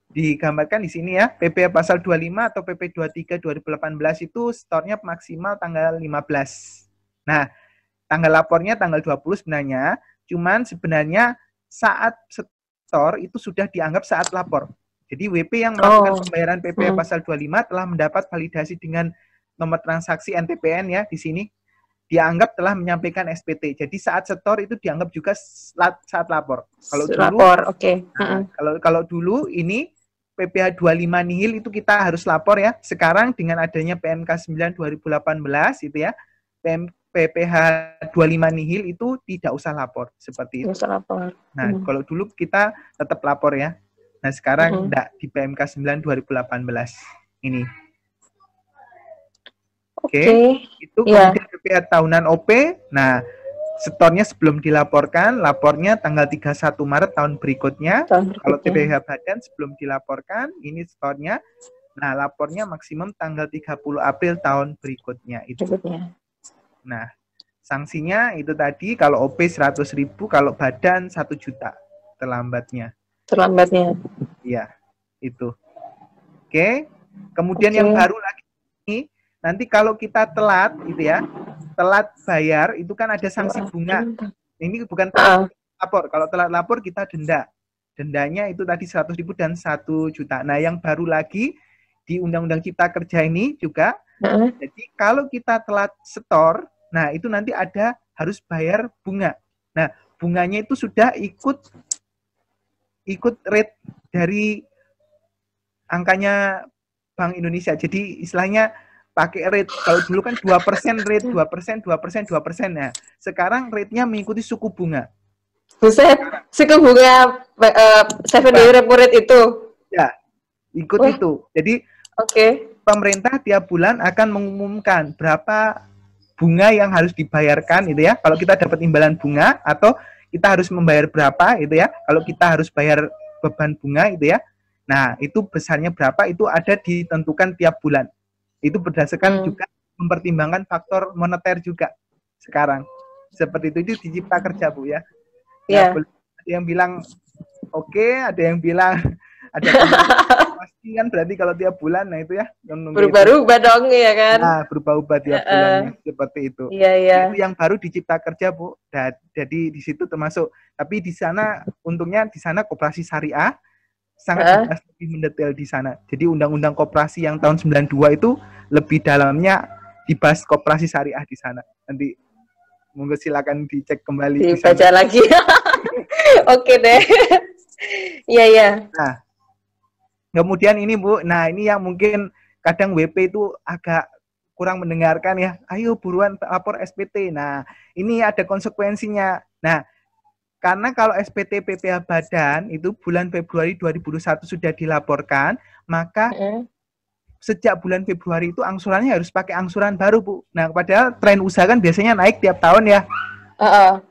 digambarkan di sini ya, PP pasal 25 atau PP 23 2018 itu store-nya maksimal tanggal 15. Nah, tanggal lapornya tanggal 20 sebenarnya, cuman sebenarnya saat store itu sudah dianggap saat lapor. Jadi WP yang melakukan pembayaran PP pasal 25 telah mendapat validasi dengan nomor transaksi NTPN ya di sini, dianggap telah menyampaikan SPT. Jadi saat store itu dianggap juga saat lapor. Kalau dulu kalau dulu ini PPh 25 nihil itu kita harus lapor ya. Sekarang dengan adanya PMK 9 2018 itu ya, PPh 25 nihil itu tidak usah lapor seperti itu. Usah lapor. Nah, kalau dulu kita tetap lapor ya. Nah, sekarang enggak di PMK 9 2018 ini. Oke. Itu kemudian PPh tahunan OP. Nah, store-nya sebelum dilaporkan, lapornya tanggal 31 Maret tahun berikutnya. Kalau PPh badan sebelum dilaporkan, ini store-nya. Nah, lapornya maksimum tanggal 30 April tahun berikutnya itu. Nah, sanksinya itu tadi kalau OP 100.000, kalau badan 1 juta terlambatnya. Iya, itu. Oke. Kemudian yang baru lagi ini, nanti kalau kita telat gitu ya, telat bayar itu kan ada sanksi bunga. Ini bukan telat lapor. Kalau telat lapor kita denda. Dendanya itu tadi 100.000 dan 1 juta. Nah, yang baru lagi di Undang-Undang Cipta Kerja ini juga. Jadi kalau kita telat setor, nah itu nanti ada harus bayar bunga. Nah, bunganya itu sudah ikut rate dari angkanya Bank Indonesia. Jadi istilahnya pakai rate. Kalau dulu kan 2% rate, 2%, 2%, 2%. Nah, sekarang rate-nya mengikuti suku bunga. Buset, suku bunga 7-day repo rate itu? Ya, ikut itu. Jadi, pemerintah tiap bulan akan mengumumkan berapa bunga yang harus dibayarkan, itu ya. Kalau kita dapat imbalan bunga, atau kita harus membayar berapa, itu ya. Kalau kita harus bayar beban bunga, itu ya. Nah, itu besarnya berapa, itu ada ditentukan tiap bulan. Itu berdasarkan juga mempertimbangkan faktor moneter juga sekarang. Seperti itu di Cipta Kerja, Bu ya. Nah, ada yang bilang ada yang bilang ada pasti kan berarti kalau tiap bulan, nah itu ya. Berubah-ubah dong ya kan. Nah, berubah-ubah tiap bulannya seperti itu. Iya. Itu yang baru di Cipta Kerja, Bu. Jadi di situ termasuk, tapi di sana untungnya di sana koperasi syariah sangat lebih mendetail di sana. Jadi undang-undang koperasi yang tahun 92 itu lebih dalamnya dibahas koperasi syariah di sana. Nanti monggo silakan dicek kembali. Dibaca lagi. Oke deh. Iya. Nah, kemudian ini Bu, nah ini yang mungkin kadang WP itu agak kurang mendengarkan ya. Ayo buruan lapor SPT. Nah, ini ada konsekuensinya. Nah, Karena kalau SPT PPh Badan itu bulan Februari 2021 sudah dilaporkan, maka sejak bulan Februari itu angsurannya harus pakai angsuran baru, Bu. Nah, padahal tren usaha kan biasanya naik tiap tahun ya.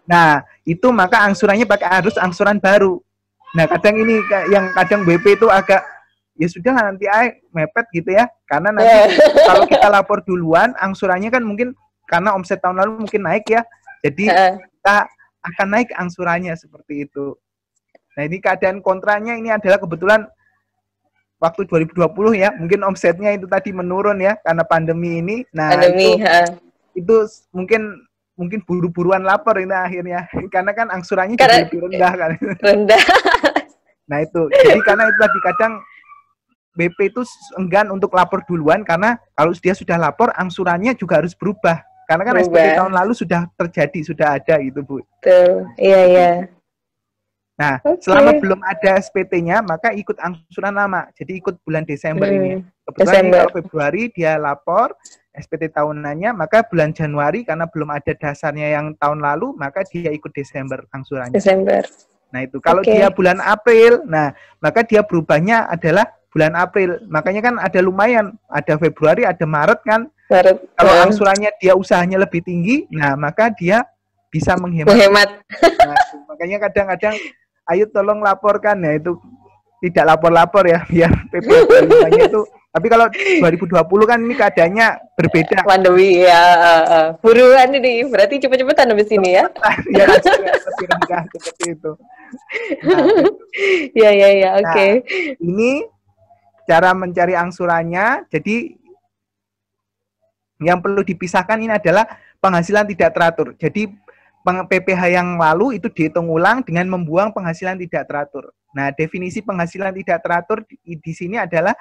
Nah, itu maka angsurannya harus angsuran baru. Nah, kadang ini yang kadang BP itu agak ya sudah nanti mepet gitu ya. Karena nanti kalau kita lapor duluan, angsurannya kan mungkin karena omset tahun lalu mungkin naik ya. Jadi kita akan naik angsurannya seperti itu. Nah, ini keadaan kontranya ini adalah kebetulan waktu 2020 ya, mungkin omsetnya itu tadi menurun ya karena pandemi ini. Nah, itu mungkin buru-buruan lapor ini akhirnya karena kan angsurannya jadi lebih rendah kan. Rendah. Nah itu, jadi karena itu tadi kadang BP itu enggan untuk lapor duluan karena kalau dia sudah lapor angsurannya juga harus berubah karena kan SPT tahun lalu sudah terjadi, sudah ada gitu Bu. Betul, iya. Nah selama belum ada SPT-nya maka ikut angsuran lama, jadi ikut bulan Desember ini. Kebetulan kalau Februari dia lapor SPT tahunannya, maka bulan Januari karena belum ada dasarnya yang tahun lalu, maka dia ikut Desember angsurannya. Desember. Nah itu, kalau dia bulan April, nah maka dia berubahnya adalah bulan April. Makanya kan ada lumayan, ada Februari, ada Maret kan. Maret. Kalau angsurannya dia usahanya lebih tinggi, nah maka dia bisa menghemat. Nah, makanya kadang-kadang, ayo tolong laporkan ya itu. Tidak lapor-lapor ya, biar PPh itu. Tapi kalau 2020 kan ini keadaannya berbeda. Pandemi ya, buruan ini, berarti cepet-cepetan habis ini ya. Ya, lebih rendah seperti itu. Ya, oke. Ini cara mencari angsurannya, jadi yang perlu dipisahkan ini adalah penghasilan tidak teratur. Jadi PPh yang lalu itu dihitung ulang dengan membuang penghasilan tidak teratur. Nah, definisi penghasilan tidak teratur di sini adalah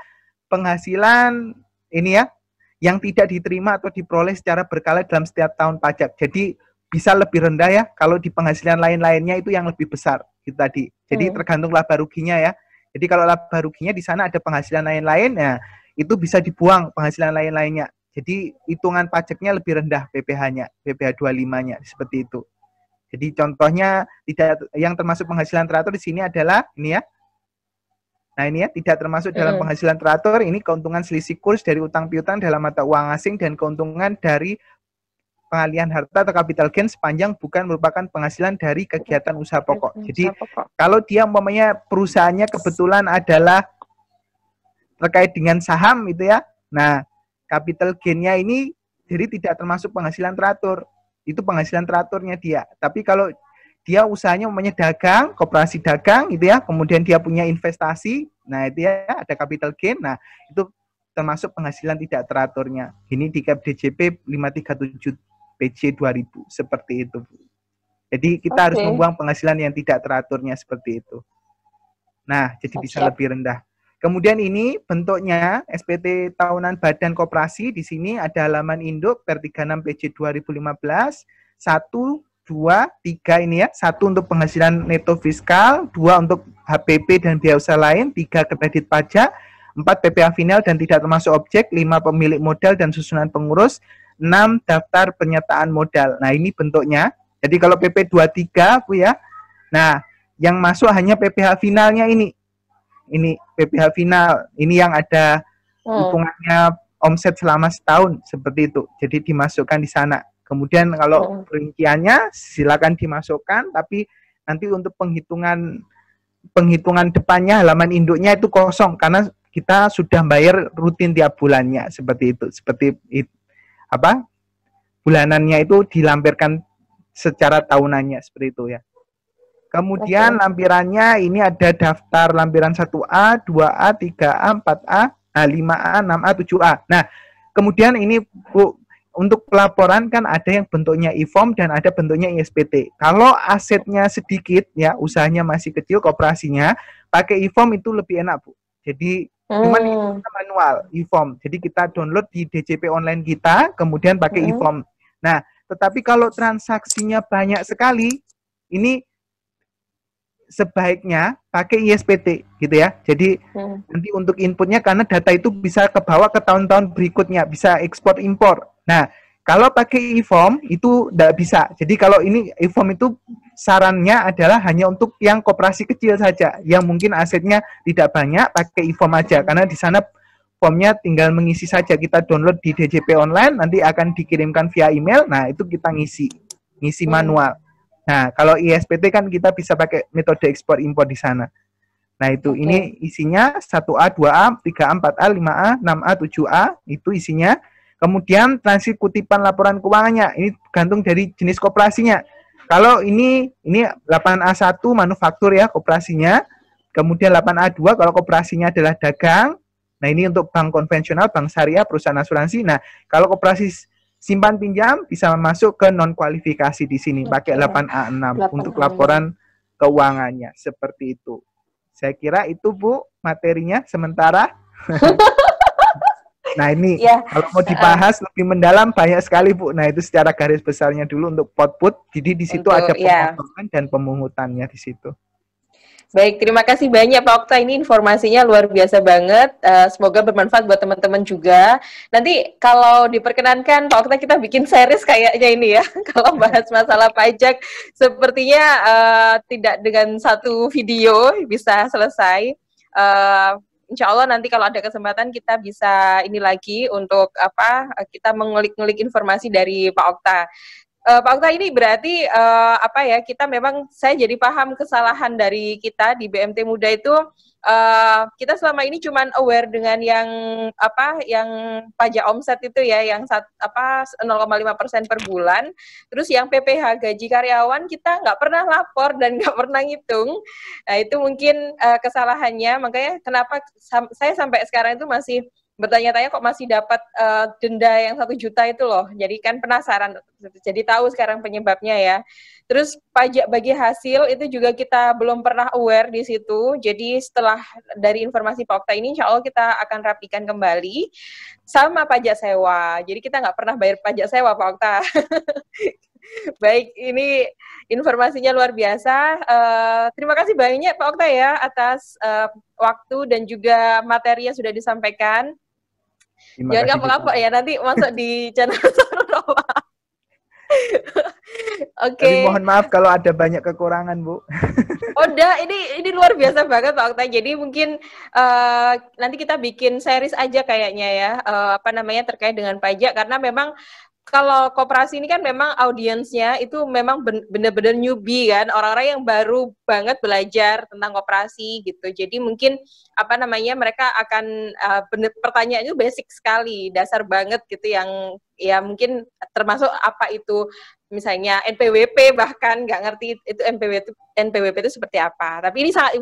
penghasilan ini ya, yang tidak diterima atau diperoleh secara berkala dalam setiap tahun pajak. Jadi bisa lebih rendah ya, kalau di penghasilan lain-lainnya itu yang lebih besar gitu tadi. Jadi tergantung laba ruginya ya. Jadi kalau laba ruginya di sana ada penghasilan lain-lain, ya itu bisa dibuang penghasilan lain-lainnya. Jadi hitungan pajaknya lebih rendah PPh-nya, PPh 25-nya seperti itu. Jadi contohnya tidak yang termasuk penghasilan teratur di sini adalah ini ya. Nah ini ya, tidak termasuk dalam penghasilan teratur, ini keuntungan selisih kurs dari utang piutang dalam mata uang asing dan keuntungan dari pengalihan harta atau capital gain sepanjang bukan merupakan penghasilan dari kegiatan usaha pokok. Jadi kalau dia umpamanya perusahaannya kebetulan adalah terkait dengan saham itu ya, nah capital gain-nya ini jadi tidak termasuk penghasilan teratur. Itu penghasilan teraturnya dia. Tapi kalau dia usahanya umpamanya dagang, koperasi dagang gitu ya, kemudian dia punya investasi, nah itu ya ada capital gain, nah itu termasuk penghasilan tidak teraturnya. Ini di Cap DJP 537 PJ 2000 seperti itu, Bu. Jadi kita harus membuang penghasilan yang tidak teraturnya seperti itu. Nah, jadi bisa lebih rendah. Kemudian ini bentuknya SPT tahunan Badan Koperasi, di sini ada halaman induk per 36 PJ 2015, 1, 2, 3 ini ya, 1 untuk penghasilan neto fiskal, 2 untuk HPP dan biaya usaha lain, 3 kredit pajak, 4 PPh final dan tidak termasuk objek, 5 pemilik modal dan susunan pengurus, 6 daftar pernyataan modal. Nah ini bentuknya. Jadi kalau PP 23 Bu ya, nah yang masuk hanya PPh finalnya ini. Ini PPh final, ini yang ada hitungannya omset selama setahun seperti itu. Jadi dimasukkan di sana. Kemudian kalau perinciannya silakan dimasukkan, tapi nanti untuk penghitungan depannya halaman induknya itu kosong karena kita sudah bayar rutin tiap bulannya seperti itu. Seperti apa? Bulanannya itu dilampirkan secara tahunannya seperti itu ya. Kemudian lampirannya ini ada daftar lampiran 1A, 2A, 3A, 4A, 5A, 6A, 7A. Nah, kemudian ini Bu, untuk pelaporan kan ada yang bentuknya e-form dan ada bentuknya ISPT. Kalau asetnya sedikit ya, usahanya masih kecil, koperasinya, pakai e-form itu lebih enak, Bu. Jadi cuman itu manual e-form. Jadi kita download di DJP online kita, kemudian pakai e-form. Nah, tetapi kalau transaksinya banyak sekali, ini sebaiknya pakai ISPT gitu ya. Jadi nanti untuk inputnya karena data itu bisa kebawa ke tahun-tahun berikutnya, bisa ekspor impor. Nah, Kalau pakai e-form itu tidak bisa. Jadi kalau ini e-form itu sarannya adalah hanya untuk yang koperasi kecil saja, yang mungkin asetnya tidak banyak, pakai e-form aja. Karena di sana formnya tinggal mengisi saja, kita download di DJP online, nanti akan dikirimkan via email. Nah itu kita ngisi manual. Nah kalau ISPT kan kita bisa pakai metode ekspor impor di sana. Nah itu ini isinya 1A, 2A, 3A, 4A, 5A, 6A, 7A itu isinya. Kemudian transkrip kutipan laporan keuangannya, ini gantung dari jenis koperasinya. Kalau ini 8A1 manufaktur ya koperasinya, kemudian 8A2 kalau koperasinya adalah dagang. Nah ini untuk bank konvensional, bank syariah, perusahaan asuransi. Nah kalau koperasi simpan pinjam bisa masuk ke non kualifikasi di sini, pakai 8A6 untuk laporan keuangannya seperti itu. Saya kira itu Bu materinya sementara. Nah ini kalau mau dibahas lebih mendalam banyak sekali Bu. Nah itu secara garis besarnya dulu untuk output. Jadi di situ ada pemotongan dan pemungutannya di situ. Baik, terima kasih banyak Pak Okta. Ini informasinya luar biasa banget. Semoga bermanfaat buat teman-teman juga. Nanti kalau diperkenankan Pak Okta kita bikin series kayaknya ini ya. Kalau bahas masalah pajak sepertinya tidak dengan satu video bisa selesai. Insya Allah nanti kalau ada kesempatan kita bisa ini lagi untuk kita mengulik-ngulik informasi dari Pak Okta. Pak Okta ini berarti kita memang saya jadi paham kesalahan dari kita di BMT Muda itu kita selama ini cuman aware dengan yang pajak omset itu ya yang 0,5% per bulan, terus yang PPh gaji karyawan kita nggak pernah lapor dan nggak pernah ngitung. Nah itu mungkin kesalahannya, makanya kenapa saya sampai sekarang itu masih bertanya-tanya kok masih dapat denda yang 1 juta itu loh. Jadi kan penasaran. Jadi tahu sekarang penyebabnya ya. Terus pajak bagi hasil itu juga kita belum pernah aware di situ. Jadi setelah dari informasi Pak Okta ini, insya Allah kita akan rapikan kembali sama pajak sewa. Jadi kita nggak pernah bayar pajak sewa Pak Okta. Baik, ini informasinya luar biasa. Terima kasih banyak Pak Okta ya atas waktu dan juga materi yang sudah disampaikan. Jangan kapok-kapok ya, nanti masuk di channel Sarunova. Oke. Mohon maaf kalau ada banyak kekurangan, Bu. Udah, ini luar biasa banget Pak Okta. Jadi mungkin nanti kita bikin series aja kayaknya ya, terkait dengan pajak, karena memang kalau koperasi ini kan memang audiensnya itu memang benar-benar newbie kan, orang-orang yang baru banget belajar tentang koperasi gitu. Jadi mungkin mereka akan pertanyaan itu basic sekali, dasar banget gitu yang ya mungkin termasuk apa itu misalnya NPWP, bahkan nggak ngerti itu NPWP itu seperti apa. Tapi ini sangat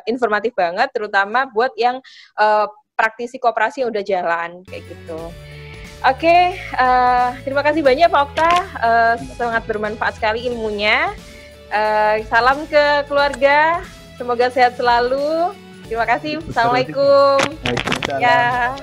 informatif banget, terutama buat yang praktisi koperasi yang udah jalan kayak gitu. Oke, terima kasih banyak Pak Okta, sangat bermanfaat sekali ilmunya. Salam ke keluarga, semoga sehat selalu. Terima kasih, Assalamualaikum. Waalaikumsalam. Ya.